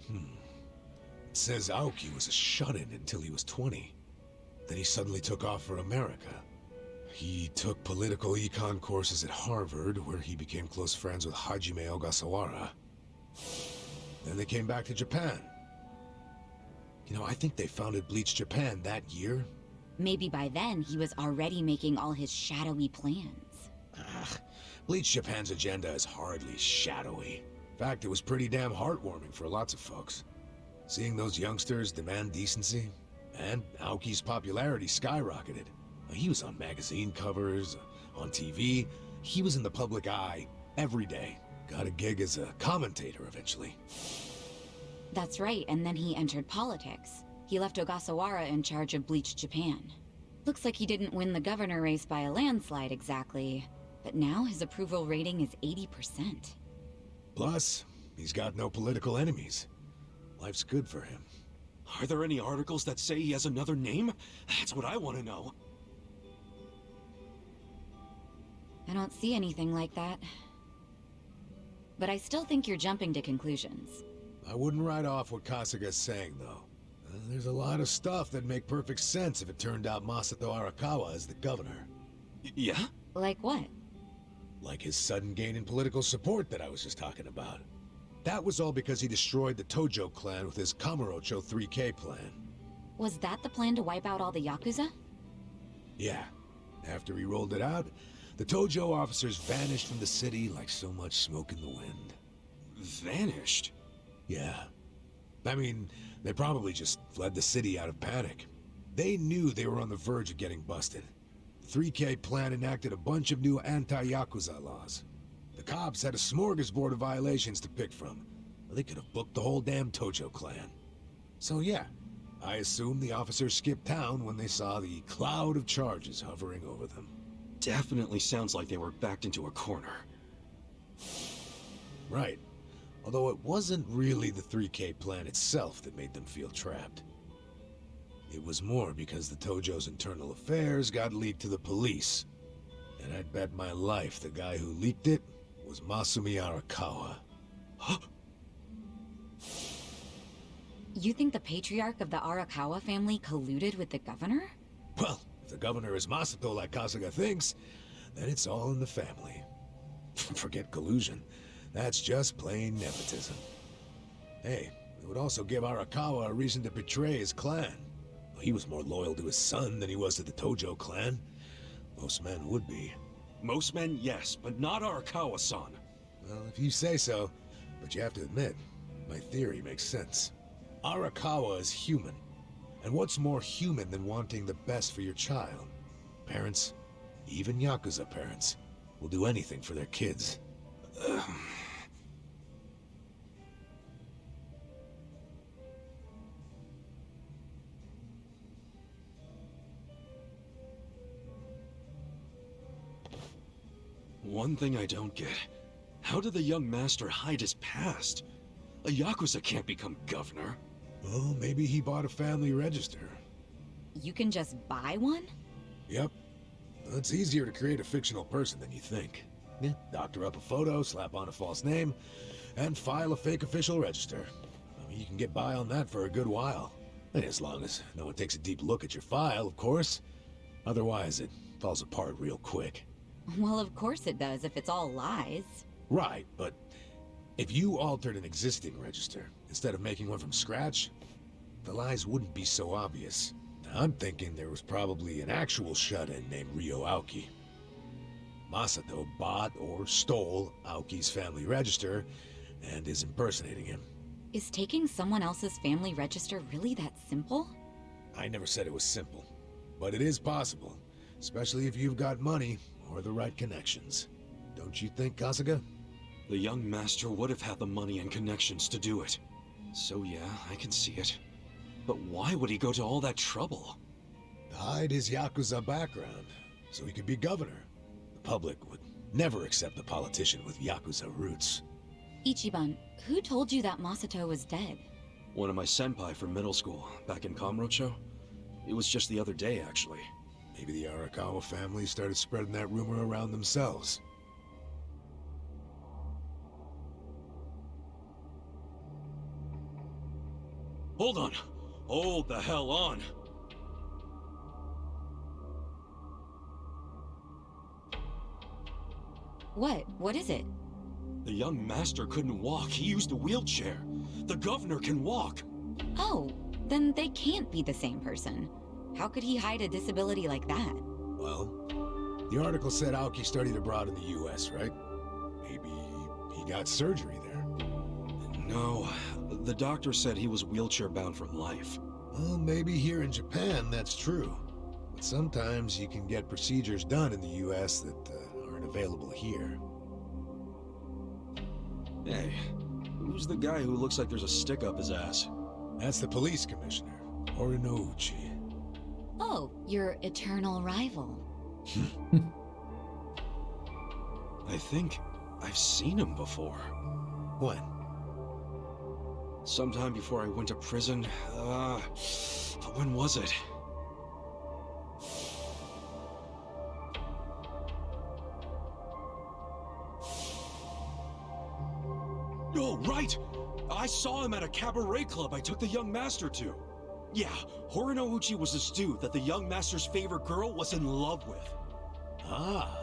It says Aoki was a shut-in until he was 20. Then he suddenly took off for America. He took political econ courses at Harvard, where he became close friends with Hajime Ogasawara. Then they came back to Japan. You know, I think they founded Bleach Japan that year. Maybe by then he was already making all his shadowy plans. Bleach Japan's agenda is hardly shadowy. In fact, it was pretty damn heartwarming for lots of folks. Seeing those youngsters demand decency And Aoki's popularity skyrocketed. He was on magazine covers, on TV. He was in the public eye every day. Got a gig as a commentator eventually. That's right, and then he entered politics. He left Ogasawara in charge of Bleached Japan. Looks like he didn't win the governor race by a landslide exactly, but now his approval rating is 80%. Plus, he's got no political enemies. Life's good for him. Are there any articles that say he has another name? That's what I want to know. I don't see anything like that. But I still think you're jumping to conclusions. I wouldn't write off what Kasuga's saying, though. There's a lot of stuff that make perfect sense if it turned out Masato Arakawa is the governor. Yeah? Like what? Like his sudden gain in political support that I was just talking about. That was all because he destroyed the Tojo clan with his Kamurocho 3K plan. Was that the plan to wipe out all the Yakuza? Yeah. After he rolled it out, the Tojo officers vanished from the city like so much smoke in the wind. Vanished? Yeah. I mean, they probably just fled the city out of panic. They knew they were on the verge of getting busted. The 3K plan enacted a bunch of new anti-Yakuza laws. The cops had a smorgasbord of violations to pick from. They could have booked the whole damn Tojo clan. So yeah, I assume the officers skipped town when they saw the cloud of charges hovering over them. Definitely sounds like they were backed into a corner. Right. Although it wasn't really the 3K plan itself that made them feel trapped. It was more because the Tojo's internal affairs got leaked to the police. And I'd bet my life the guy who leaked it was Masumi Arakawa. You think the patriarch of the Arakawa family colluded with the governor? Well, if the governor is Masato like Kasuga thinks, then it's all in the family. Forget collusion. That's just plain nepotism. Hey, it would also give Arakawa a reason to betray his clan. He was more loyal to his son than he was to the Tojo clan. Most men would be. Most men, yes, but not Arakawa-san. Well, if you say so, but you have to admit, my theory makes sense. Arakawa is human. And what's more human than wanting the best for your child? Parents, even Yakuza parents, will do anything for their kids. One thing I don't get. How did the young master hide his past? A Yakuza can't become governor. Well, maybe he bought a family register. You can just buy one? Yep. It's easier to create a fictional person than you think. Yeah, doctor up a photo, slap on a false name, and file a fake official register. I mean, you can get by on that for a good while. And as long as no one takes a deep look at your file, of course. Otherwise, it falls apart real quick. Well, of course it does if it's all lies. Right, but if you altered an existing register instead of making one from scratch, the lies wouldn't be so obvious. I'm thinking there was probably an actual shut-in named Ryo Aoki. Masato bought or stole Aoki's family register and is impersonating him. Is taking someone else's family register really that simple? I never said it was simple, but it is possible, especially if you've got money or the right connections. Don't you think, Kasuga? The young master would have had the money and connections to do it. So yeah, I can see it. But why would he go to all that trouble? To hide his Yakuza background, so he could be governor. The public would never accept a politician with Yakuza roots. Ichiban, who told you that Masato was dead? One of my senpai from middle school, back in Kamurocho. It was just the other day, actually. Maybe the Arakawa family started spreading that rumor around themselves. Hold on! Hold the hell on! What? What is it? The young master couldn't walk. He used a wheelchair. The governor can walk. Oh, then they can't be the same person. How could he hide a disability like that? Well, the article said Aoki studied abroad in the US, right? Maybe he got surgery there. No, the doctor said he was wheelchair-bound for life. Well, maybe here in Japan that's true. But sometimes you can get procedures done in the US that aren't available here. Hey, who's the guy who looks like there's a stick up his ass? That's the police commissioner, Horinouchi. Oh, your eternal rival. I think I've seen him before. When? Sometime before I went to prison. When was it? Oh, right! I saw him at a cabaret club I took the young master to. Yeah, Horinouchi was this dude that the young master's favorite girl was in love with. Ah,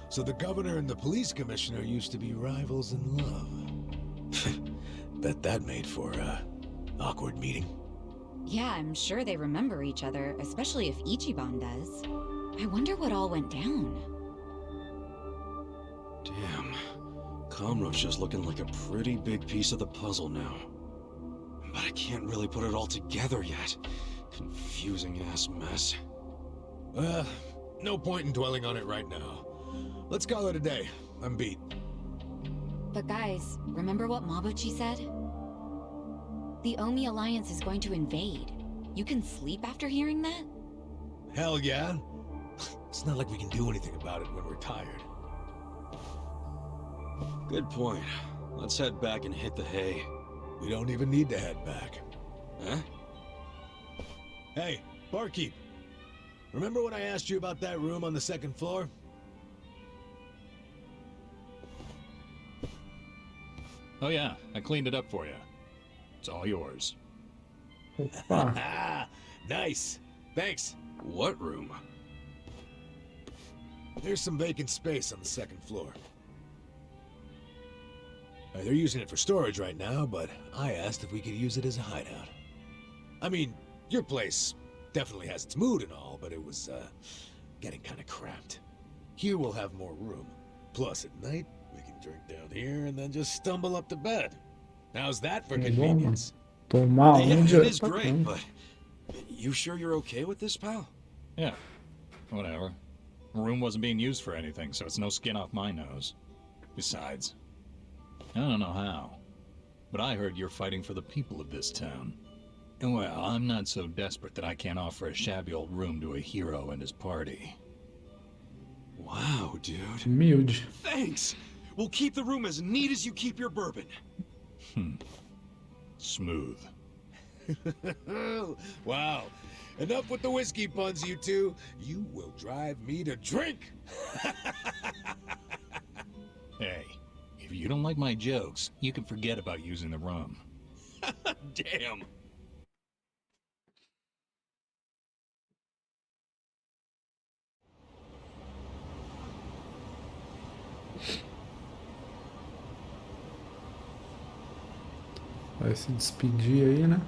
so the governor and the police commissioner used to be rivals in love. Bet that made for a awkward meeting. Yeah, I'm sure they remember each other, especially if Ichiban does. I wonder what all went down. Damn. Kamro's just looking like a pretty big piece of the puzzle now. But I can't really put it all together yet. Confusing ass mess. Well, no point in dwelling on it right now. Let's call it a day. I'm beat. But guys, remember what Mabuchi said? The Omi Alliance is going to invade. You can sleep after hearing that? Hell yeah. It's not like we can do anything about it when we're tired. Good point. Let's head back and hit the hay. We don't even need to head back. Huh? Hey, barkeep. Remember when I asked you about that room on the second floor? Oh yeah, I cleaned it up for you. It's all yours. Nice. Thanks. What room? There's some vacant space on the second floor. They're using it for storage right now, but I asked if we could use it as a hideout. I mean, your place definitely has its mood and all, but it was, getting kind of cramped. Here we'll have more room. Plus, at night, we can drink down here and then just stumble up to bed. How's that for convenience? Tomar Yeah, onde it is great, but you sure you're okay with this, pal? Yeah, whatever. The room wasn't being used for anything, so it's no skin off my nose. Besides, I don't know how, but I heard you're fighting for the people of this town. And well, I'm not so desperate that I can't offer a shabby old room to a hero and his party. Wow, dude. Humilde. Thanks! We'll keep the room as neat as you keep your bourbon. Smooth. Wow. Enough with the whiskey puns, you two. You will drive me to drink. Hey, if you don't like my jokes, you can forget about using the rum. Damn. Vai se despedir aí, né?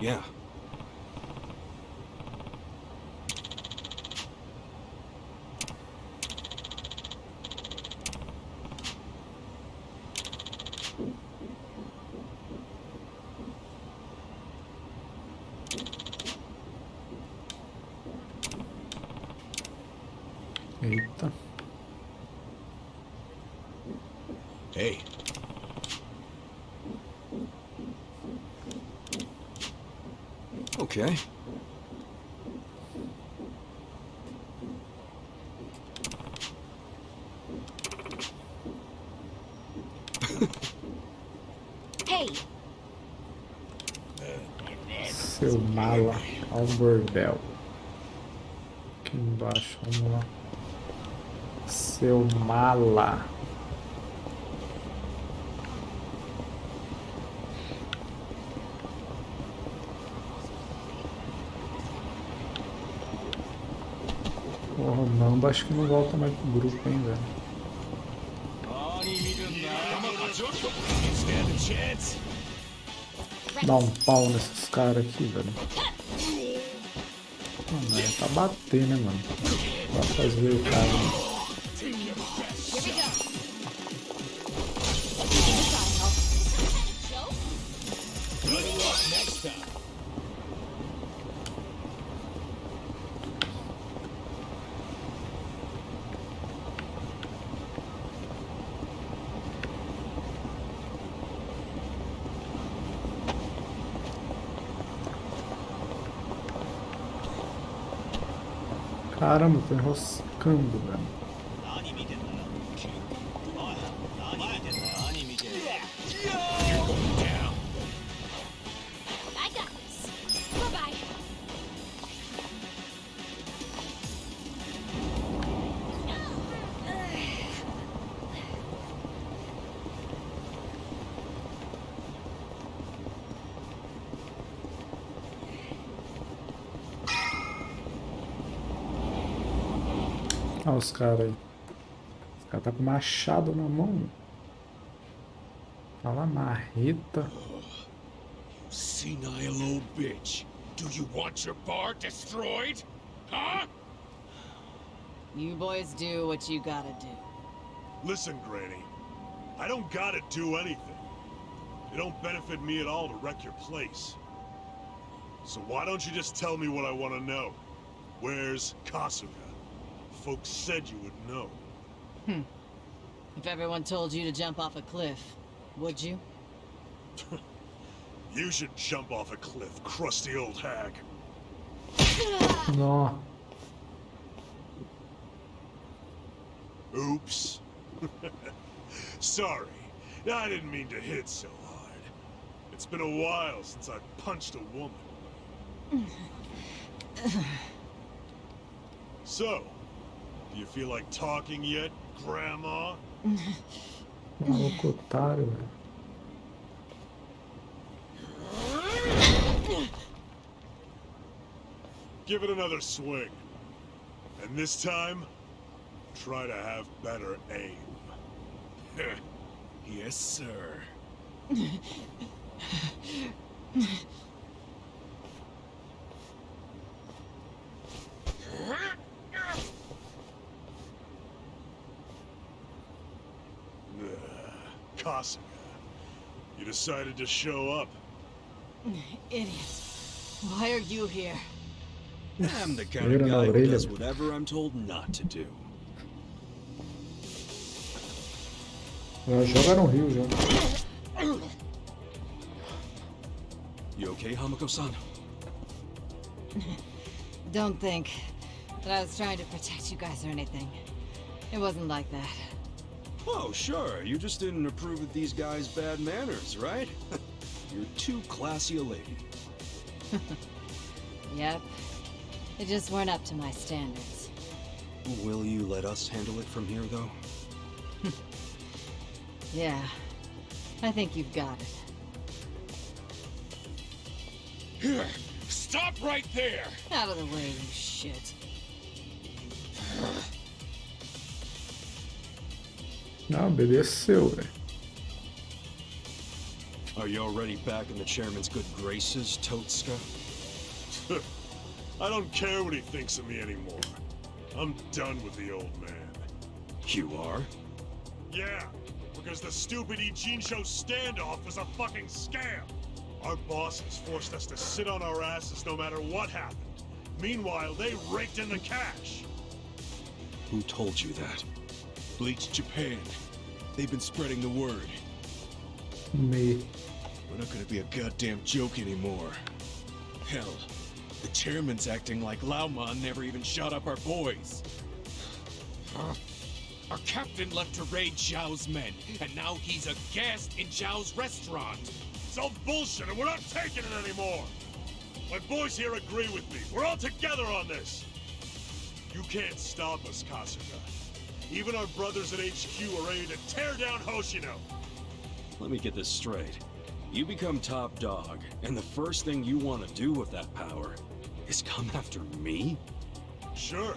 Yeah. Eita. Hey. Okay. Hey, Seu mala ao bordel. Aqui embaixo, vamos lá. Seu mala. Porra, não, acho que não volta mais pro grupo, hein, velho. Dá um pau nesses caras aqui, velho. Mano, é pra bater, né, mano? Pra fazer o cara. Caramba, tô enroscando, velho. I got this. Bye-bye. Olha os caras aí. Os caras tá com machado na mão. Olha lá, marreta. Senile old bitch. Do you want your bar destroyed? Huh? You boys do what you gotta do. Listen, Granny. I don't gotta do anything. It don't benefit me at all to wreck your place. So why don't you just tell me what I want to know? Where's Kasuga? Folks said you would know. If everyone told you to jump off a cliff, would you? You should jump off a cliff, crusty old hag. Nó. Oops. Sorry. I didn't mean to hit so hard. It's been a while since I've punched a woman. So, do you feel like talking yet, Grandma? Maluco otário, velho. Give it another swing. And this time, try to have better aim. Yes, sir. Kasuga, you decided to show up. Idiot. Why are you here? I'm the kind of Vira na guy who orelha. does whatever I'm told not to do. Já joga no rio, já. You okay, Hamako-san? Don't think that I was trying to protect you guys or anything. It wasn't like that. Oh, sure. You just didn't approve of these guys' bad manners, right? You're too classy a lady. Yep. They just weren't up to my standards. Will you let us handle it from here, though? Yeah. I think you've got it. Here, stop right there! Out of the way, you shit. Não, obedeceu, velho. Are you already back in the chairman's good graces, Totska? I don't care what he thinks of me anymore. I'm done with the old man. You are? Yeah, because the stupid Ijincho standoff was a fucking scam. Our bosses forced us to sit on our asses no matter what happened. Meanwhile, they raked in the cash. Who told you that? Bleach Japan. They've been spreading the word. Me. We're not gonna be a goddamn joke anymore. Hell, the chairman's acting like Laomon never even shot up our boys. Our captain left to raid Zhao's men, and now he's a guest in Zhao's restaurant. It's all bullshit and we're not taking it anymore. My boys here agree with me. We're all together on this. You can't stop us, Kasuga. Even our brothers at HQ are ready to tear down Hoshino. Let me get this straight. You become top dog, and the first thing you want to do with that power is come after me? Sure.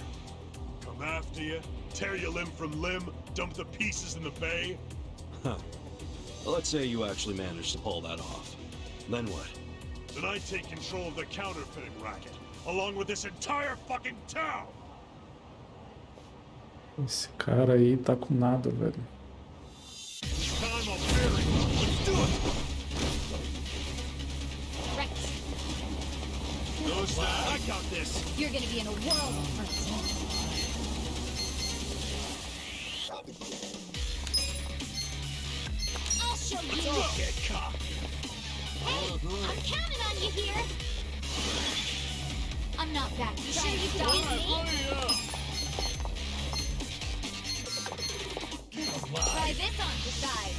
Come after you, tear you limb from limb, dump the pieces in the bay. Huh. Well, let's say you actually managed to pull that off. Then what? Then I take control of the counterfeiting racket, along with this entire fucking town! Esse cara aí tá com nada, velho. This time I'll bury you. Let's do it! Right. Goes that. I got this! You're gonna be in a world of hurt. I'll show you! Don't get caught! Hey, I'm counting on you here! I'm not back. You sure you can get me? Try this on the side.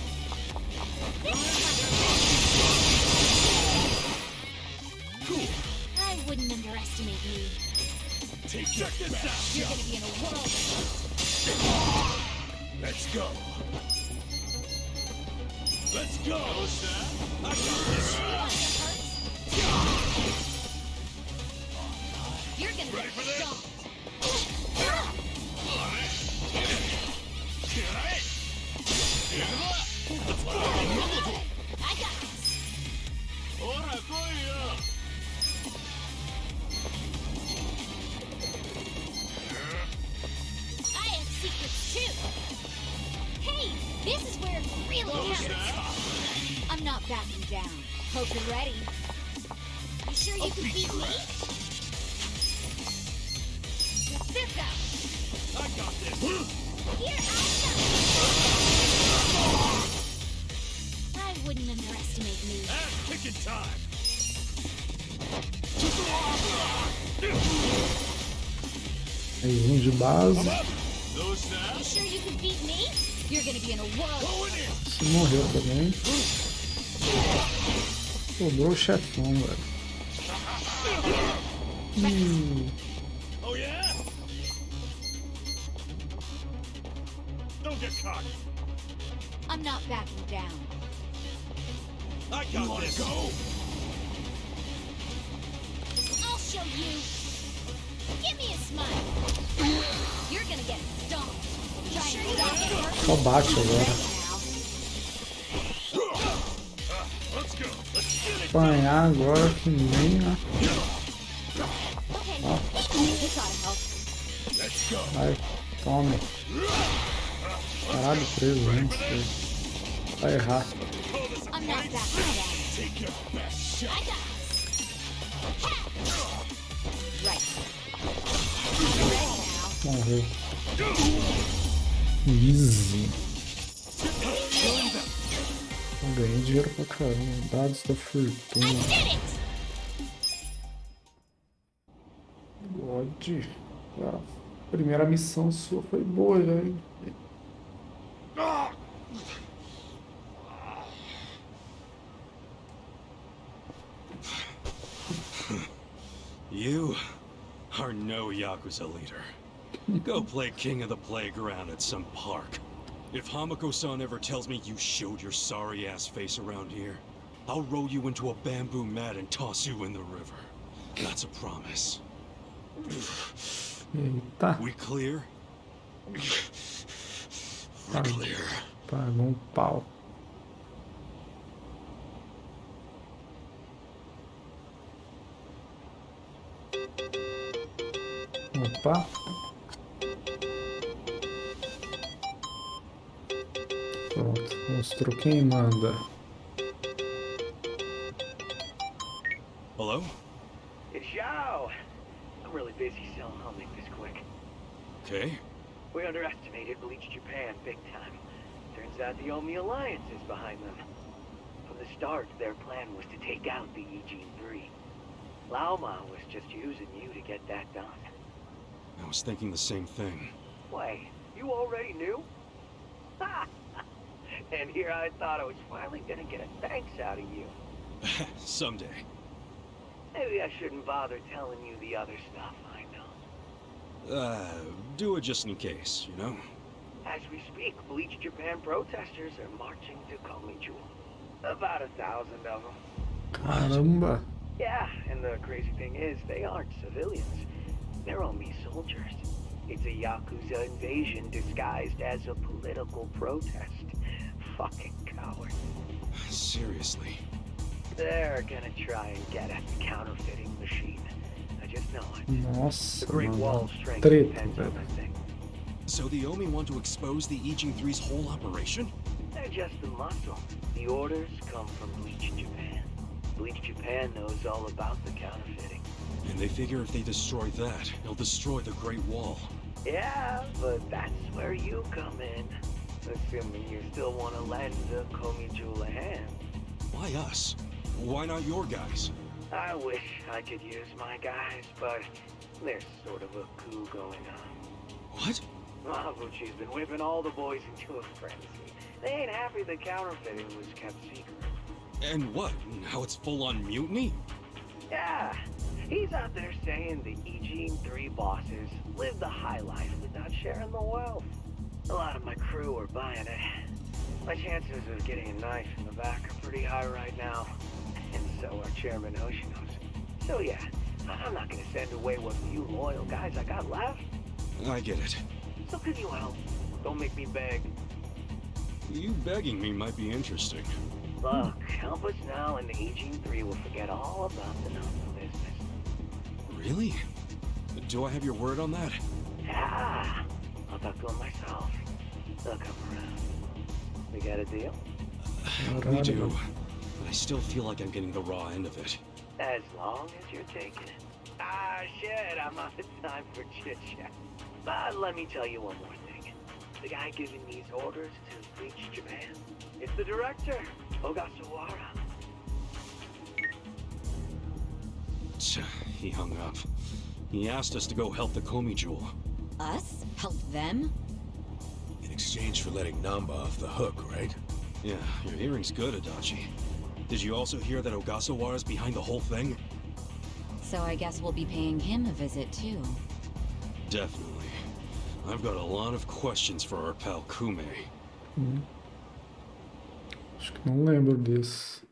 Cool! I wouldn't underestimate me. Check this out! You're gonna be in a world of hurt. Let's go! Let's go! I got this! You're gonna Ready get for this? stomped. I got this. I have secrets too. Hey, this is where it really counts. I'm not backing down. Hope you're ready. You sure you can beat me? Check this out. I got this! Here I wouldn't underestimate me. Ass kicking time! Mais um de base. You sure you can beat me? You're gonna be in a world. Esse morreu também. Sobrou o chefão, velho. Oh yeah? Don't get cocky. I'm not backing down. I got this. Go? I'll show you. Give me a smile. You're gonna get stomped. Try and stop it. Só bate agora. Let's go. Let's get it. Apanhar agora que nem, né? Okay. Ó, This ought to help. Let's go. vai, tome. Caralho, preso antes. Vai errar. I'm not backing down. Take your best shot. I got this. Right. I'm ready now. Morreu. Easy. Eu ganhei dinheiro pra caramba. Dados da fortuna. I did it! God. A primeira missão sua foi boa, velho. You are no Yakuza leader. Go play king of the playground at some park. If Hamako-san ever tells me you showed your sorry-ass face around here, I'll roll you into a bamboo mat and toss you in the river. That's a promise. Eita. We clear? We're clear. Pagou pau. Opa. Pronto, mostrou quem manda. Hello? It's Zhao. I'm really busy, so I'll make this quick. Okay. We underestimated Bleach Japan big time. Turns out the Omi Alliance is behind them. From the start, their plan was to take out the Ijin 3. Laoma was just using you to get that done. I was thinking the same thing. Wait, you already knew? Ha! And here I thought I was finally gonna get a thanks out of you. Someday. Maybe I shouldn't bother telling you the other stuff I know. Do it just in case, you know? As we speak, Bleach Japan protesters are marching to Capitulo. About 1,000 of them. Caramba! Yeah, and the crazy thing is, they aren't civilians. They're only soldiers. It's a Yakuza invasion disguised as a political protest. Fucking coward. Seriously. They're gonna try and get at the counterfeiting machine. I just know it. Nossa, The Great mano. Wall's strength Treta, depends on velho. that thing. So the Omi want to expose the Ijin 3's whole operation? They're just the muscle. The orders come from Bleach Japan. Bleach Japan knows all about the counterfeiting. And they figure if they destroy that, they'll destroy the Great Wall. Yeah, but that's where you come in. Assuming you still want to lend the Komijul a hand. Why us? Why not your guys? I wish I could use my guys, but there's sort of a coup going on. What? Mabuchi's been whipping all the boys into a frenzy. They ain't happy the counterfeiting was kept secret. And what? Now it's full-on mutiny? Yeah, he's out there saying the Ijin 3 bosses live the high life without sharing the wealth. A lot of my crew are buying it. My chances of getting a knife in the back are pretty high right now. And so are Chairman Hoshino's. So yeah, I'm not gonna send away what few loyal guys I got left. I get it. So can you help? Don't make me beg. You begging me might be interesting. Look, help us now and the Ijin 3 will forget all about the Namba business. Really? Do I have your word on that? Yeah, I'll talk to him myself. They'll come around. We got a deal? We do. But I still feel like I'm getting the raw end of it. As long as you're taking it. Ah, shit, I'm out of time for chit-chat. But let me tell you one more thing. The guy giving these orders to Bleach Japan, it's the director, Ogasawara. He hung up. He asked us to go help the Komijul. Us? Help them? In exchange for letting Namba off the hook, right? Yeah, your hearing's good, Adachi. Did you also hear that Ogasawara's behind the whole thing? So I guess we'll be paying him a visit too. Definitely. I've got a lot of questions for our pal Kume. Acho que não lembro disso.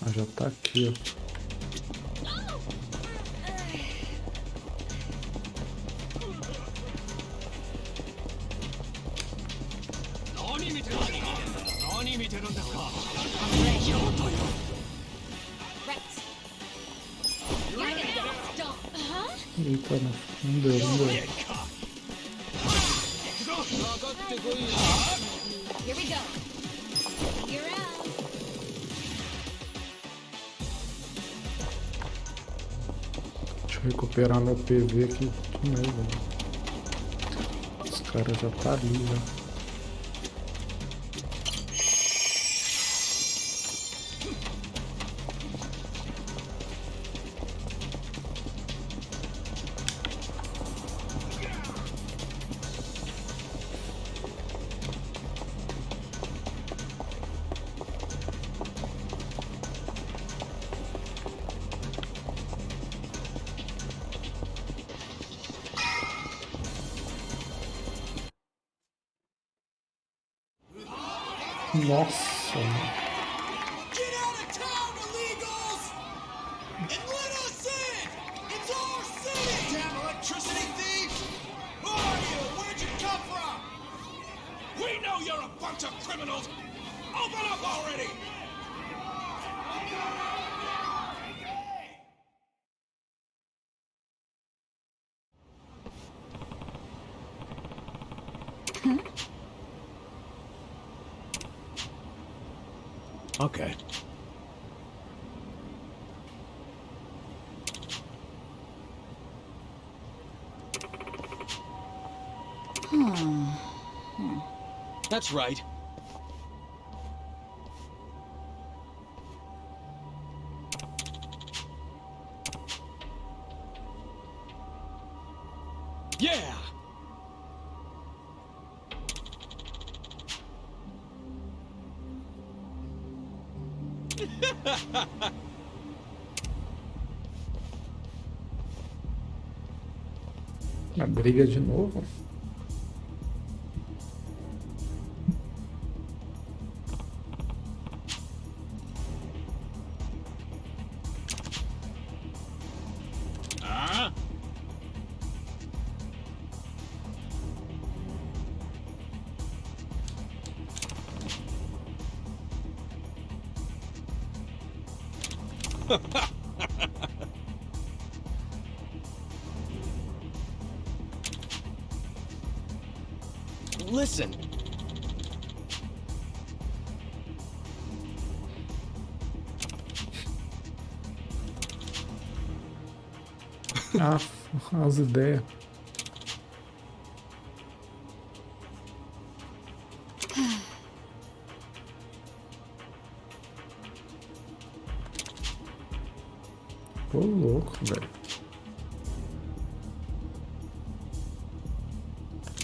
Ah, já tá aqui, ó. Eita, não deu, não deu. Here we go. You're out. Deixa eu recuperar meu PV aqui. Mesmo. Os caras já tá ali já. Nossa, mano. Get out of town, illegals! And let us in! It's our city! Damn electricity thieves! Who are you? Where'd you come from? We know you're a bunch of criminals! Open up already! Okay. That's right. Yeah! A briga de novo. Listen. Ah, as ideias. Ô, louco, velho.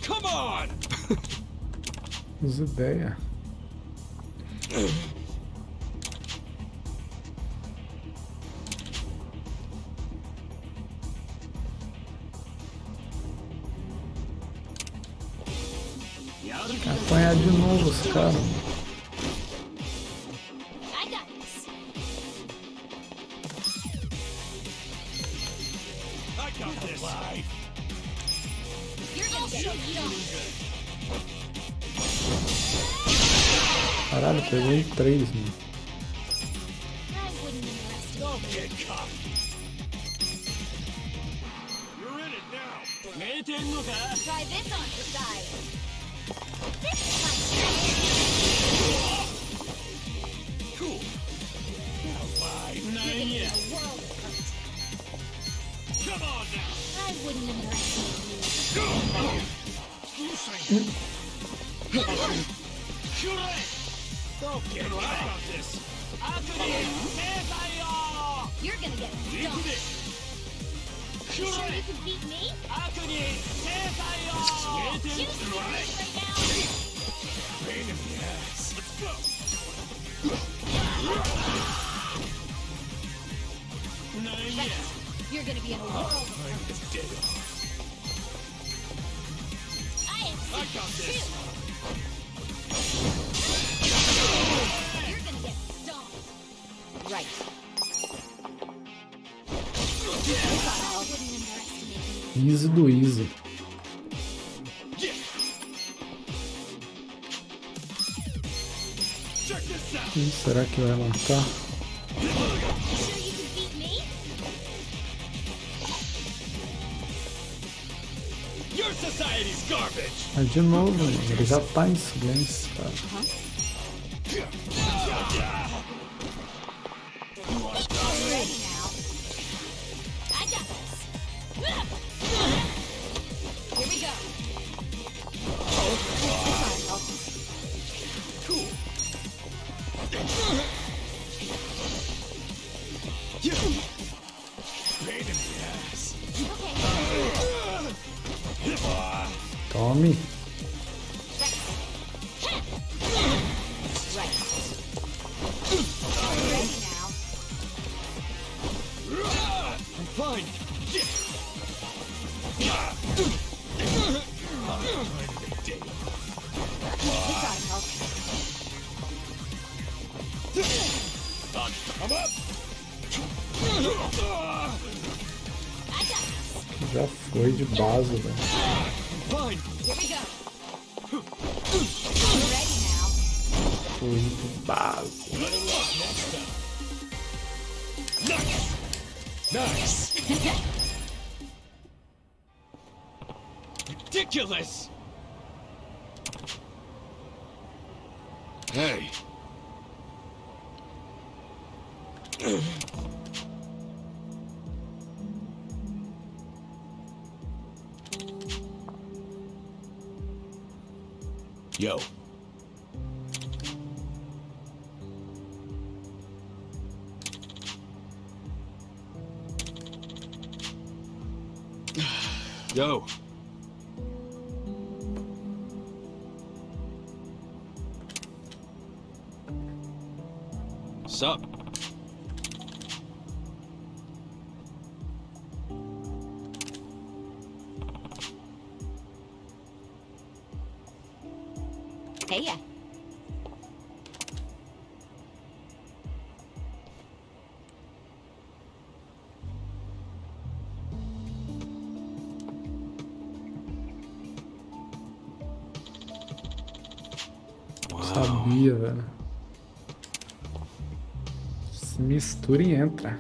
Come on! As ideias. Apanhar de novo os caras. I got this. I got this. You're gonna get stoned. Caralho, peguei 3, mano. I wouldn't underestimate Don't get cocky. You're in it now. Try this on the side. This is my strength. Cool. You're gonna be in a world of hurt. Come on now. I wouldn't underestimate you. Don't get cocky. I got this. You're gonna get stoned. You sure you can beat me? Choose me right now. Pain in the ass. Let's go. You're gonna be in a world of hurt. I'm dead off. I got this. You're gonna get stoned. Right. I wouldn't underestimate you. Easy do easy. Check this out. Será que vai matar? You sure you can beat me? Your society's garbage. Mas de novo, mano, ele já tá em silêncio, cara. Ready now. I got this. Here we go. Cool. Pain in the ass. Tome. Right. Ready now. I'm fine. I'm up. I got this. Já foi de base, velho. Fine. Here we go. Ready now. Foi de base. Better luck next time. Nice. Ridiculous. Hey. Yo. Yo. Sup? Heya. Sabia, velho. Se mistura e entra.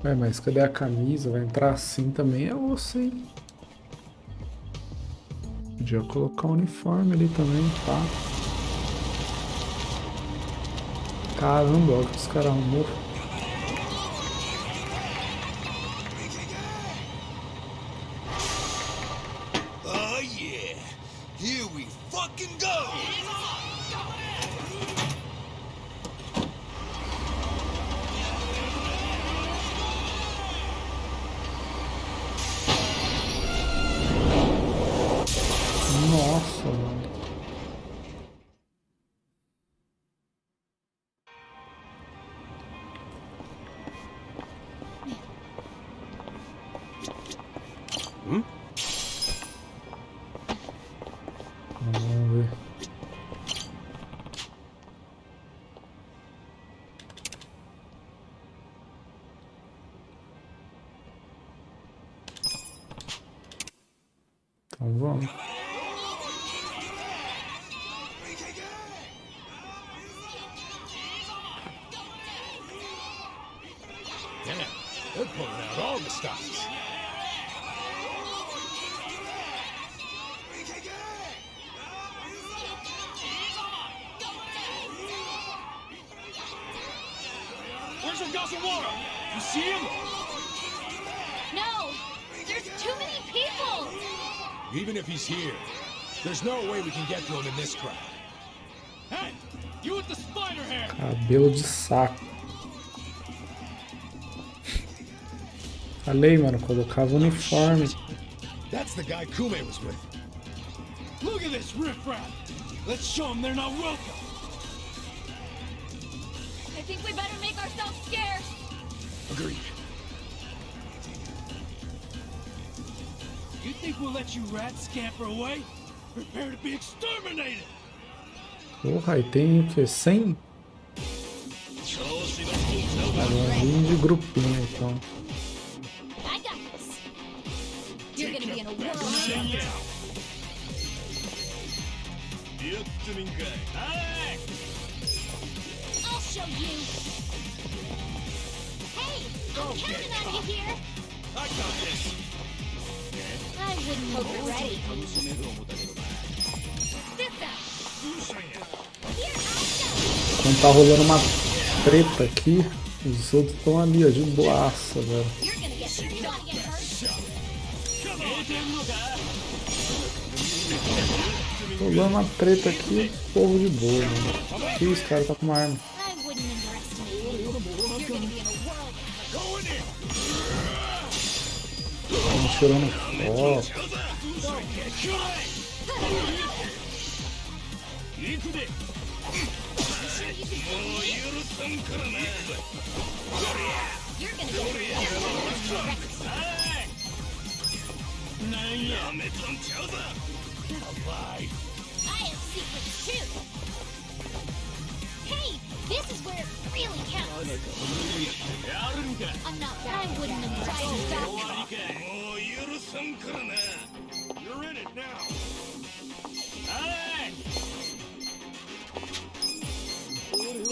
Ué, mas cadê a camisa? Vai entrar assim também? É osso, hein? Podia colocar o uniforme ali também, tá? Caramba, olha o que os caras arrumou. Oh yeah, here we fucking go! Nossa, mano. Vamos ver. Então vamos. Damn, they're pulling out all the stops. Where's Ogasawara? You see him? No! There's too many people! Even if he's here, there's no way we can get to him in this crowd. Hey! You with the spider hair! Cabelo de saco. Falei, mano, colocava o uniforme. That's the guy Kume was with. Look at this riffraff! Let's show them they're not welcome! I think we better make ourselves scarce. Agreed. You think we'll let you rats scamper away? Prepare to be exterminated! Porra, aí tem o que? 100? Vamos de grupinho, então. I got this. You're gonna be in a whirl. I'll show you. Hey, I'm counting on you here. I got this. I wouldn't hope you're ready. Dessa. Here I Então tá rolando uma treta aqui. Os outros estão ali, ó, de boaça, velho. go. You're gonna get hurt. You wanna get hurt? Rolando uma treta aqui, povo de boa, mano. Que isso, cara, tá com uma arma. I wouldn't underestimate you. You're gonna be in a whirl. Estamos tirando foto. You're gonna get I have secrets too. Hey, this is where it really counts. I'm not bad. I wouldn't underestimate you. You're in it now.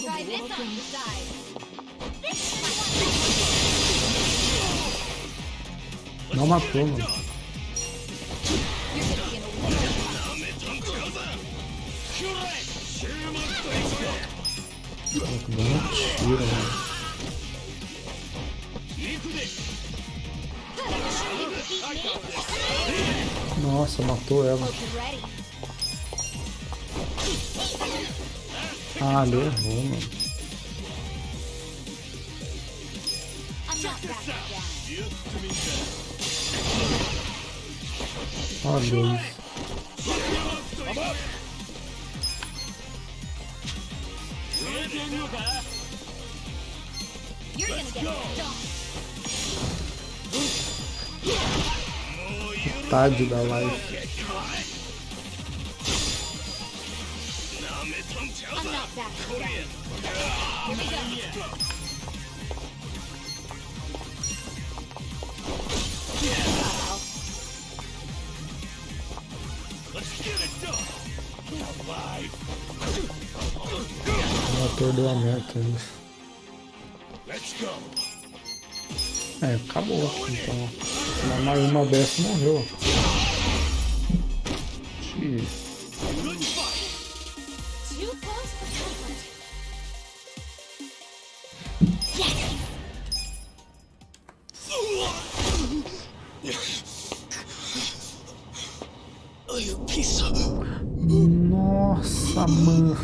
Try this on the side. This is Não matou, mano. You're gonna be in a whirl. Dando um tiro, mano. Nossa, matou ela. Ah, ele errou, mano. Olha isso. Metade da live. O motor deu a meta ainda. É, acabou aqui então. Mais uma dessa morreu. Xiii. Nossa, mano.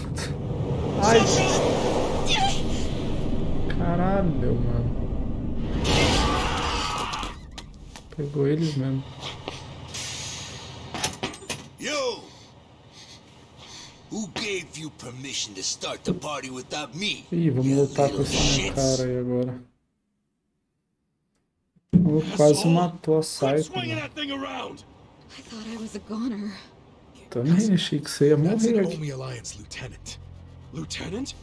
Ai. Caralho, mano. Pegou eles mesmo. Yo! Who gave you permission to start the party without me? Ih, vamos lutar com esse cara aí agora. Quase matou a Saito. I thought I was a goner. Também achei que você ia morrer aqui. Lieutenant?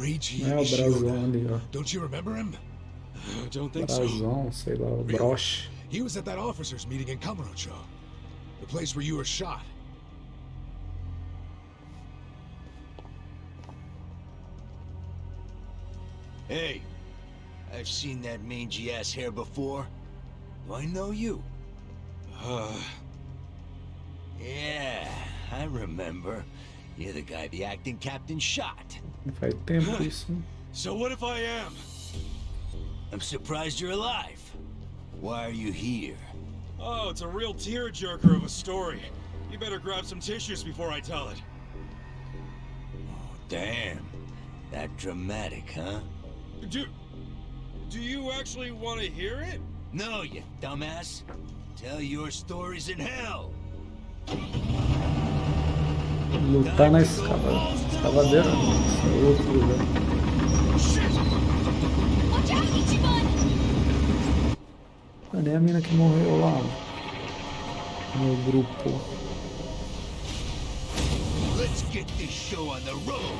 É o brasão ali, ó. Don't you remember him? Don't think so. Brasão, sei lá, o broche. He was at that officers meeting in Kamurocho, the place where you were shot. Hey, I've seen that mangy-ass hair before. Do I know you? Yeah, I remember. You're the guy the acting captain shot. Faz tempo isso. So what if I am? I'm surprised you're alive. Why are you here? Oh, it's a real tearjerker of a story. You better grab some tissues before I tell it. Oh, damn. That dramatic, huh? Do you actually want to hear it? No, you dumbass. Tell your stories in hell. Lutar na escavadeira. Isso é outro lugar. Cadê a mina que morreu lá? No grupo. Let's get this show on the road.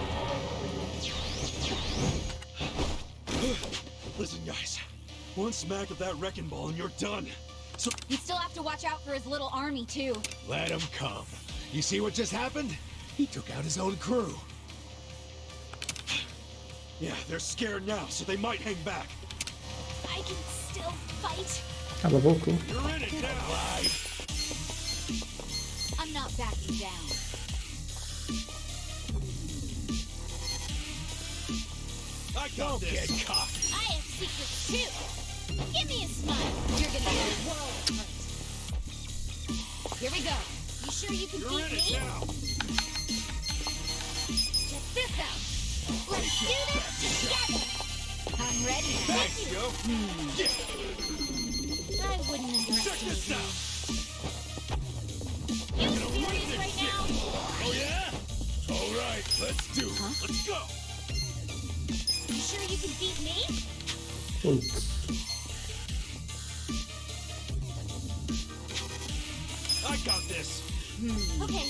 Listen, guys. One smack of that wrecking ball and you're done. So You still have to watch out for his little army, too. Let him come. You see what just happened? He took out his own crew. yeah, they're scared now, so they might hang back. I can still fight. Ela voltou. You're in it now. I'm not backing down. I got this. Get cocky. I have secrets, too. Give me a smile. You're gonna get a world hurt. Here we go. You sure you can You're beat in it me? now. Check this out. Let's do this together. I'm ready. Thanks, yo. I wouldn't Check underestimate this you. out. You serious right now? Oh yeah? All right, let's do it. Let's go. You sure you can beat me? Putz. I got this. Okay.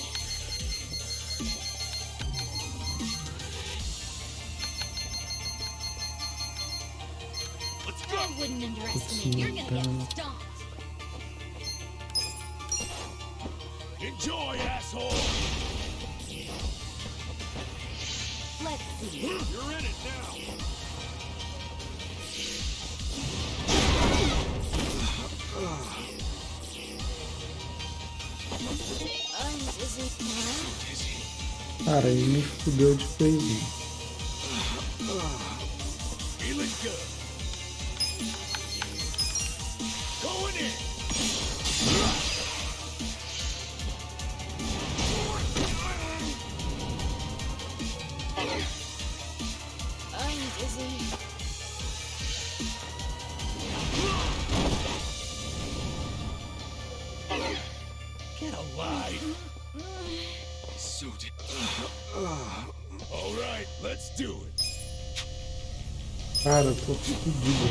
Let's go. I wouldn't underestimate. You're gonna get stomped. Enjoy, asshole. Let's see. You're in it now. I'm dizzy. Cara, aí me fudeu de vez. Feeling good. Going in. I'm dizzy. Get alive. Suit. All right, let's do it. Cara, eu tô fudido.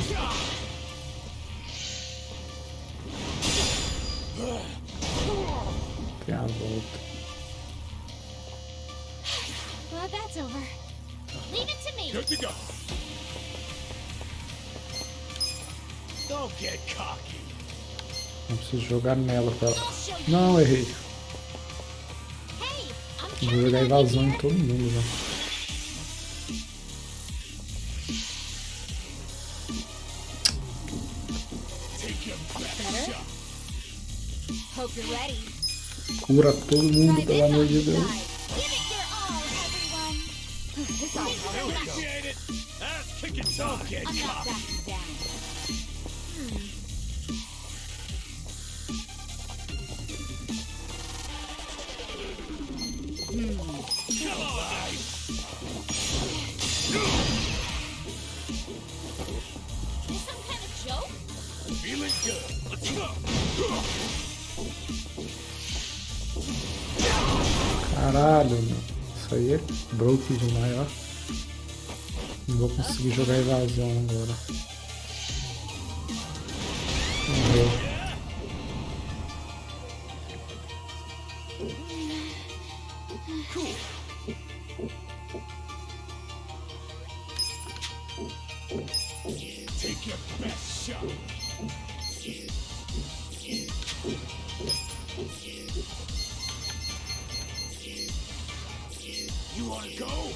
Tem a volta. Well, that's over. Leave it to me. Good to go. Don't get cocky. Não preciso jogar nela pra ela. Não, errei. Vou jogar invasão em todo mundo, né? Hope you're ready. Cura todo mundo, pelo amor de Deus. Give it your all, everyone. This all Appreciate it. Ass kicking. Don't get I'm not cocky. backing down. Come on, guys. This some kind of joke? Feeling good. Let's go. Caralho, meu. Isso aí é broke demais, ó. Não vou conseguir jogar invasão agora. Morreu. Take your best shot. You wanna go?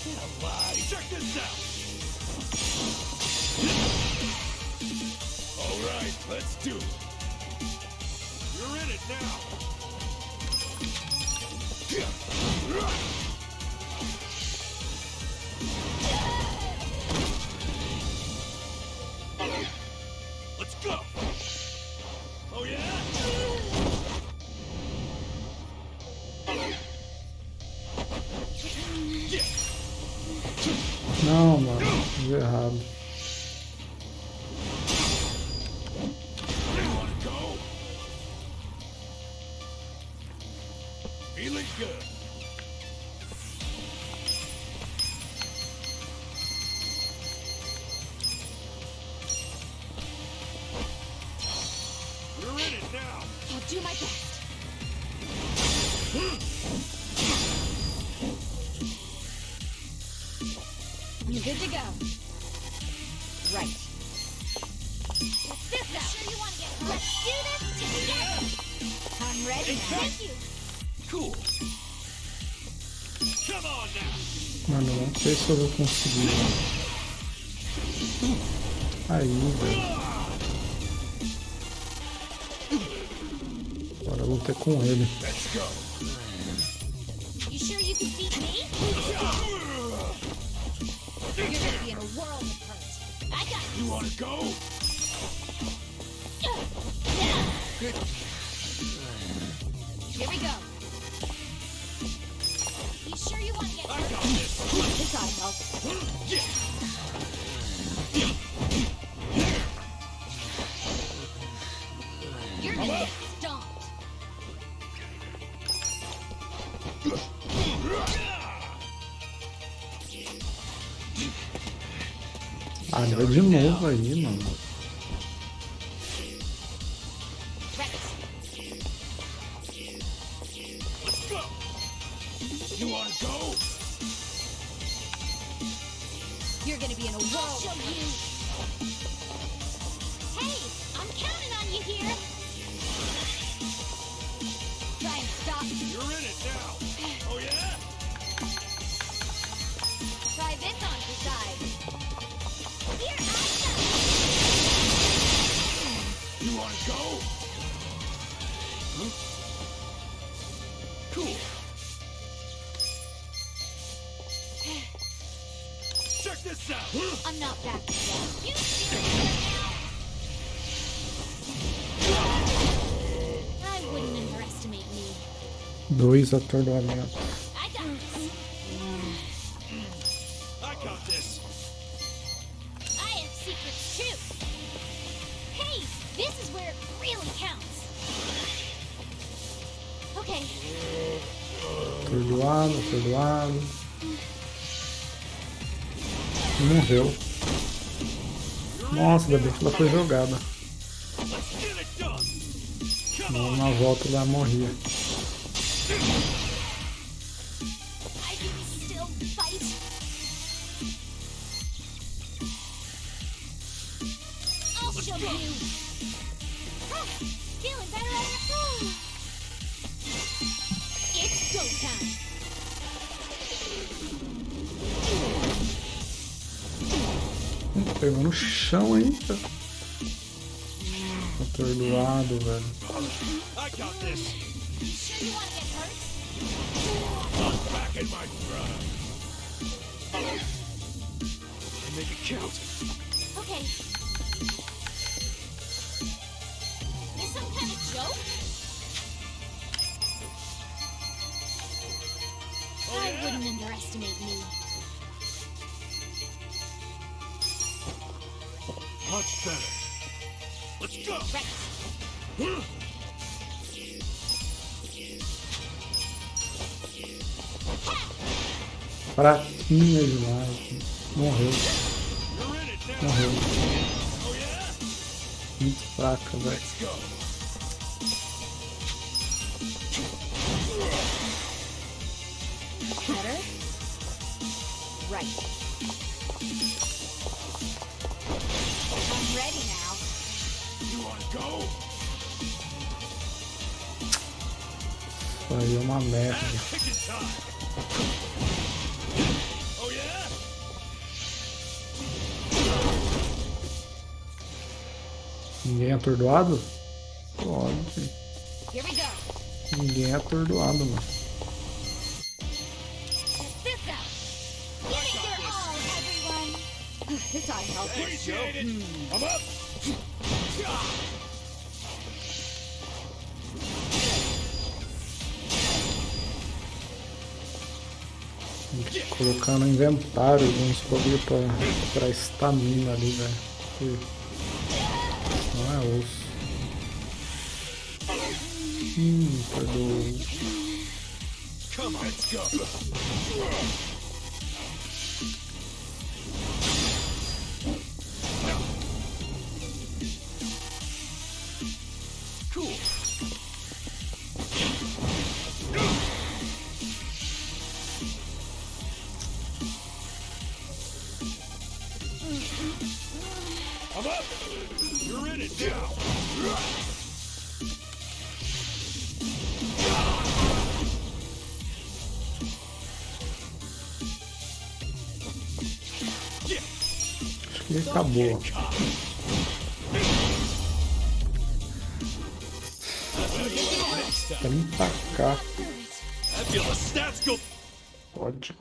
Get alive. Check this out. All right, let's do it. You're in it now. Let's go. Oh yeah? Não, mano. Fiz errado. You wanna go? Feeling good. You're in it now. I'll do my best. I'm good to go. Right. What's this now? Sure you want to get hurt? Let's do this together. I'm ready. Thank you. Cool. Come on now. Mano, eu não sei se eu vou conseguir. Aí, velho. Agora eu vou ter com ele. Let's go. You sure you can beat me? You're gonna be in a world of hurt. I got You wanna go? Good. Here we go. You sure you want to get I got this. This ought to help. Yeah. You're gonna get stomped. Ah, deu de novo aí, mano. Let's go. You wanna go? You're gonna be in a world. Show you. Hey, I'm counting on you here. Try and stop me. You're in it now. Oh yeah? Try this on the side. Here I come. this out! I'm not backing down. You serious? I wouldn't underestimate me. 2 atordoamentos. I got this. I got this. I have secrets too. Hey, this is where it really counts. Okay. Atordoado. Morreu. Nossa, ainda bem que ela foi jogada. Não, na volta ela morria. I can still fight. I'll show you. Huh, feeling better after. It's go time. Pegou no chão ainda. Atordoado, velho. I got this. You sure you want to get hurt? I'm back in my prime. Make it count. Okay. Is some kind of joke? I wouldn't underestimate me. Much better. Let's go. Right. Fraquinha demais. Morreu. Morreu. Muito fraca, velho. Better? Right. I'm ready now. You want to go? Isso aí é uma merda. Oh yeah? Ninguém é atordoado? Pode. Here we go. Ninguém é atordoado, mano. This out. Give it your all, everyone. This ought to help. Appreciate it. I'm up. Tem que colocar no inventário alguns bagulho pra estamina ali, velho. Não é osso. Perdoou. Come on, let's go. Cool. I'm up. You're in it now. Acho que acabou. Pra me tacar. Pode.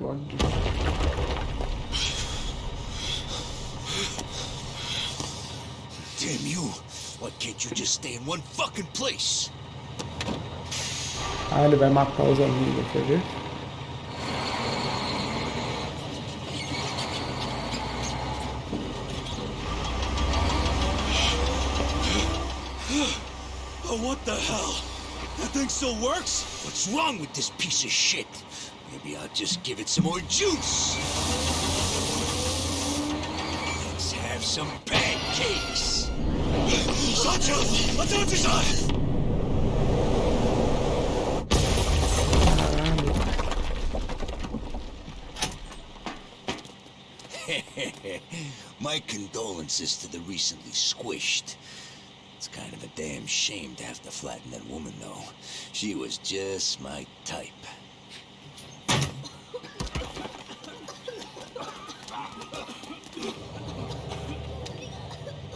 Damn you! Why can't you just stay in one fucking place? Ah, ele vai matar os amigos, quer ver? Oh, what the hell? That thing still works? What's wrong with this piece of shit? Maybe I'll just give it some more juice. Let's have some pancakes. Sancho! Attention! My condolences to the recently squished. It's kind of a damn shame to have to flatten that woman, though. She was just my type.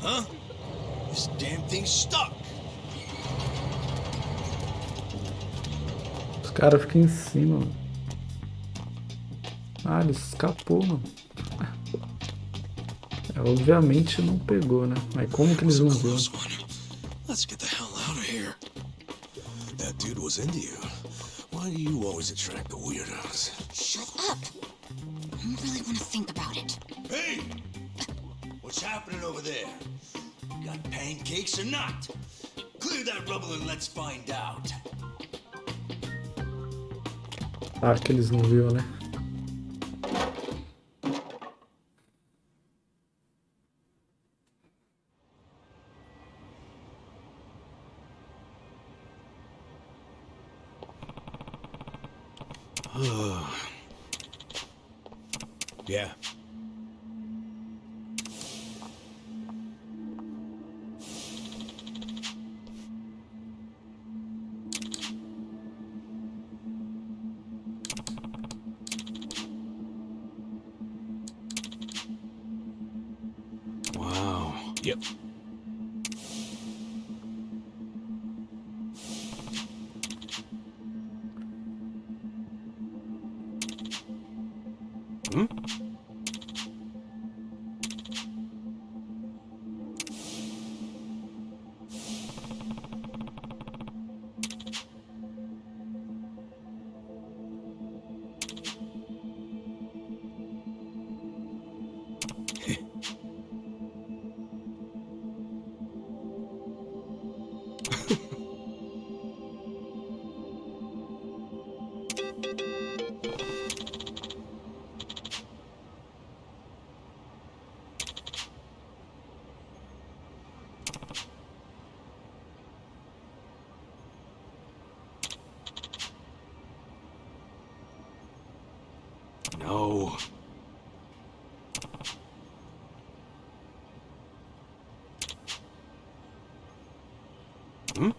Huh? This damn thing's stuck. Os caras ficam em cima, mano. Ah, ele escapou, mano. Obviamente não pegou, né? Mas como que eles não viram? Let's get the hell out of here. That dude was into you. Why do you always attract the weirdos? Shut up! I really want to think about it. Hey! What's happening over there? Got pancakes or not? Clear that rubble and let's find out. Ah, que eles não viram, né? Yeah. Wow. Yep. Hmm? No. Hmm?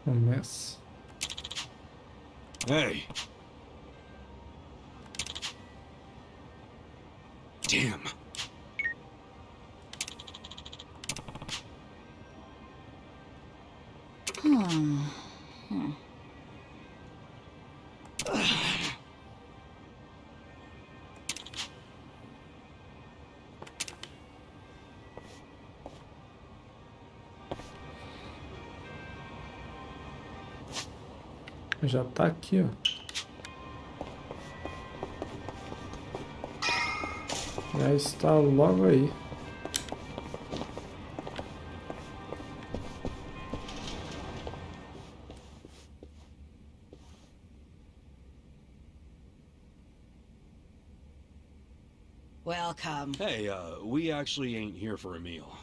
Começa. Hey. Damn. Já tá aqui, ó. Já está logo aí. Welcome. Hey, we actually ain't here for a meal.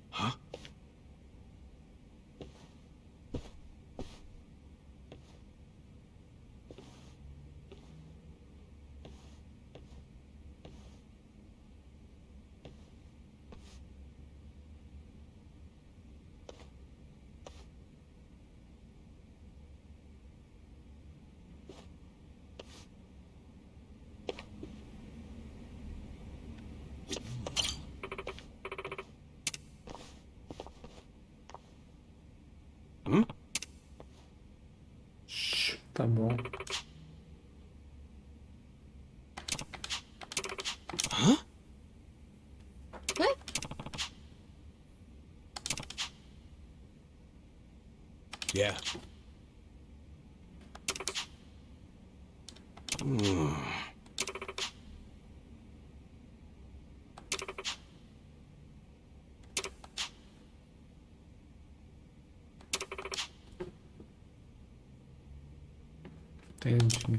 Huh? Hmm? Tá bom. Huh? What? Yeah. Hmm. Entendi.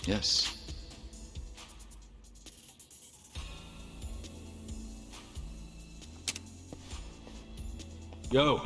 Yes. Yo.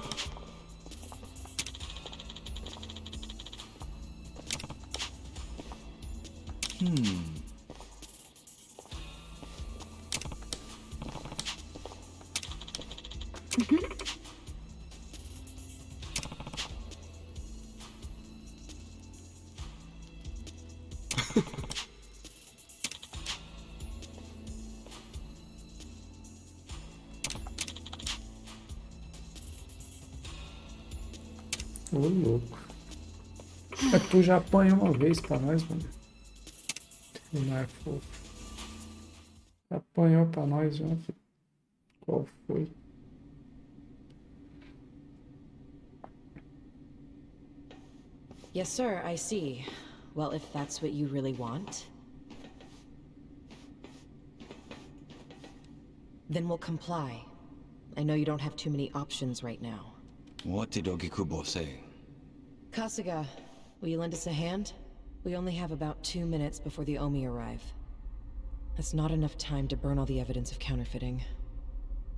Ô, louco. É que tu já apanha uma vez pra nós, mano. Não é fofo. Apanhou pra nós já. Qual foi? Yes, sir, I see. Well, if that's what you really want, then we'll comply. I know you don't have too many options right now. What did Ogikubo say? Kasuga, will you lend us a hand? We only have about 2 minutes before the Omi arrive. That's not enough time to burn all the evidence of counterfeiting.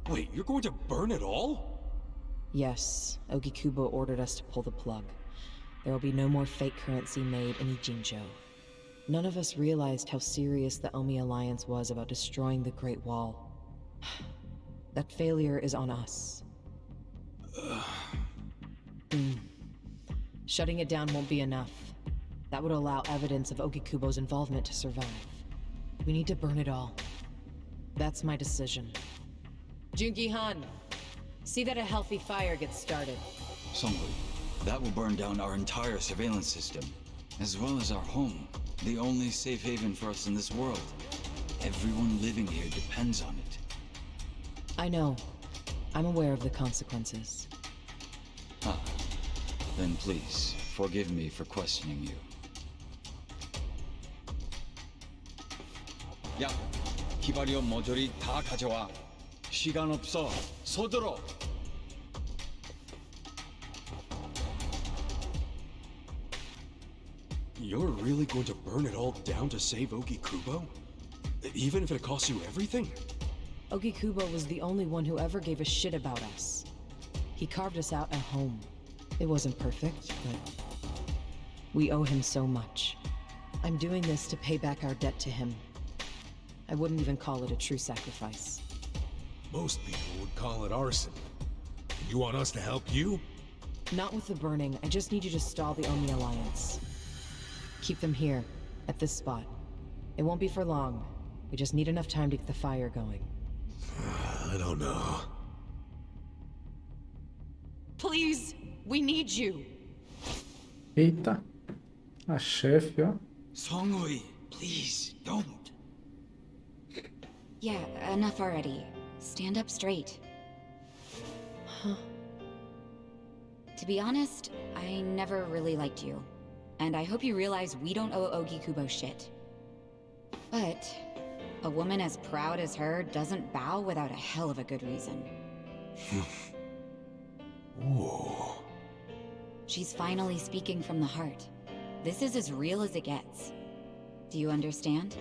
Wait, you're going to burn it all? Yes, Ogikubo ordered us to pull the plug. There will be no more fake currency made in Ijincho. None of us realized how serious the Omi Alliance was about destroying the Great Wall. That failure is on us. Shutting it down won't be enough. That would allow evidence of Ogikubo's involvement to survive. We need to burn it all. That's my decision. Jungi-han, see that a healthy fire gets started. Songui, that will burn down our entire surveillance system, as well as our home, the only safe haven for us in this world. Everyone living here depends on it. I know. I'm aware of the consequences. Ah, then please, forgive me for questioning you. 야, 히바리온 모조리 다 가져와. 시간 없어. 서둘러. You're really going to burn it all down to save Ogikubo? Even if it costs you everything? Ogikubo was the only one who ever gave a shit about us. He carved us out a home. It wasn't perfect, but we owe him so much. I'm doing this to pay back our debt to him. I wouldn't even call it a true sacrifice. Most people would call it arson. You want us to help you? Not with the burning. I just need you to stall the Omi Alliance. Keep them here, at this spot. It won't be for long. We just need enough time to get the fire going. I don't know. Please, we need you. Eita. A chefe, ó. Songui, please, don't. Yeah, enough already. Stand up straight. Huh? To be honest, I never really liked you. And I hope you realize we don't owe Ogikubo shit. But a woman as proud as her doesn't bow without a hell of a good reason. Whoa. She's finally speaking from the heart. This is as real as it gets. Do you understand?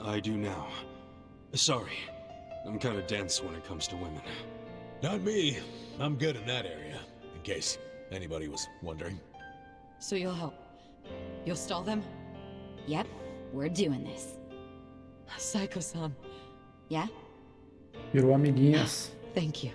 I do now. Sorry. I'm kind of dense when it comes to women. Not me. I'm good in that area, in case anybody was wondering. So you'll help? You'll stall them? Yep, we're doing this. Saiko-san. Yeah? Virou amiguinhas. Thank you.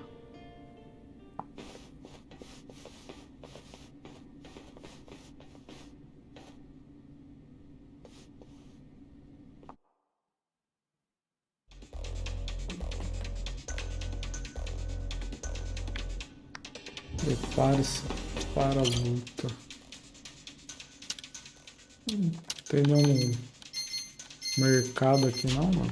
Prepare-se para a luta. Tem nenhum mercado aqui não, mano?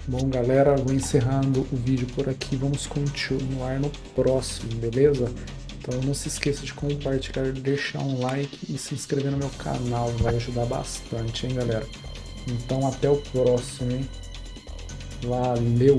Bom, galera, vou encerrando o vídeo por aqui. Vamos continuar no próximo, beleza? Então não se esqueça de compartilhar, deixar um like e se inscrever no meu canal. Vai ajudar bastante, hein, galera? Então até o próximo, hein? Valeu!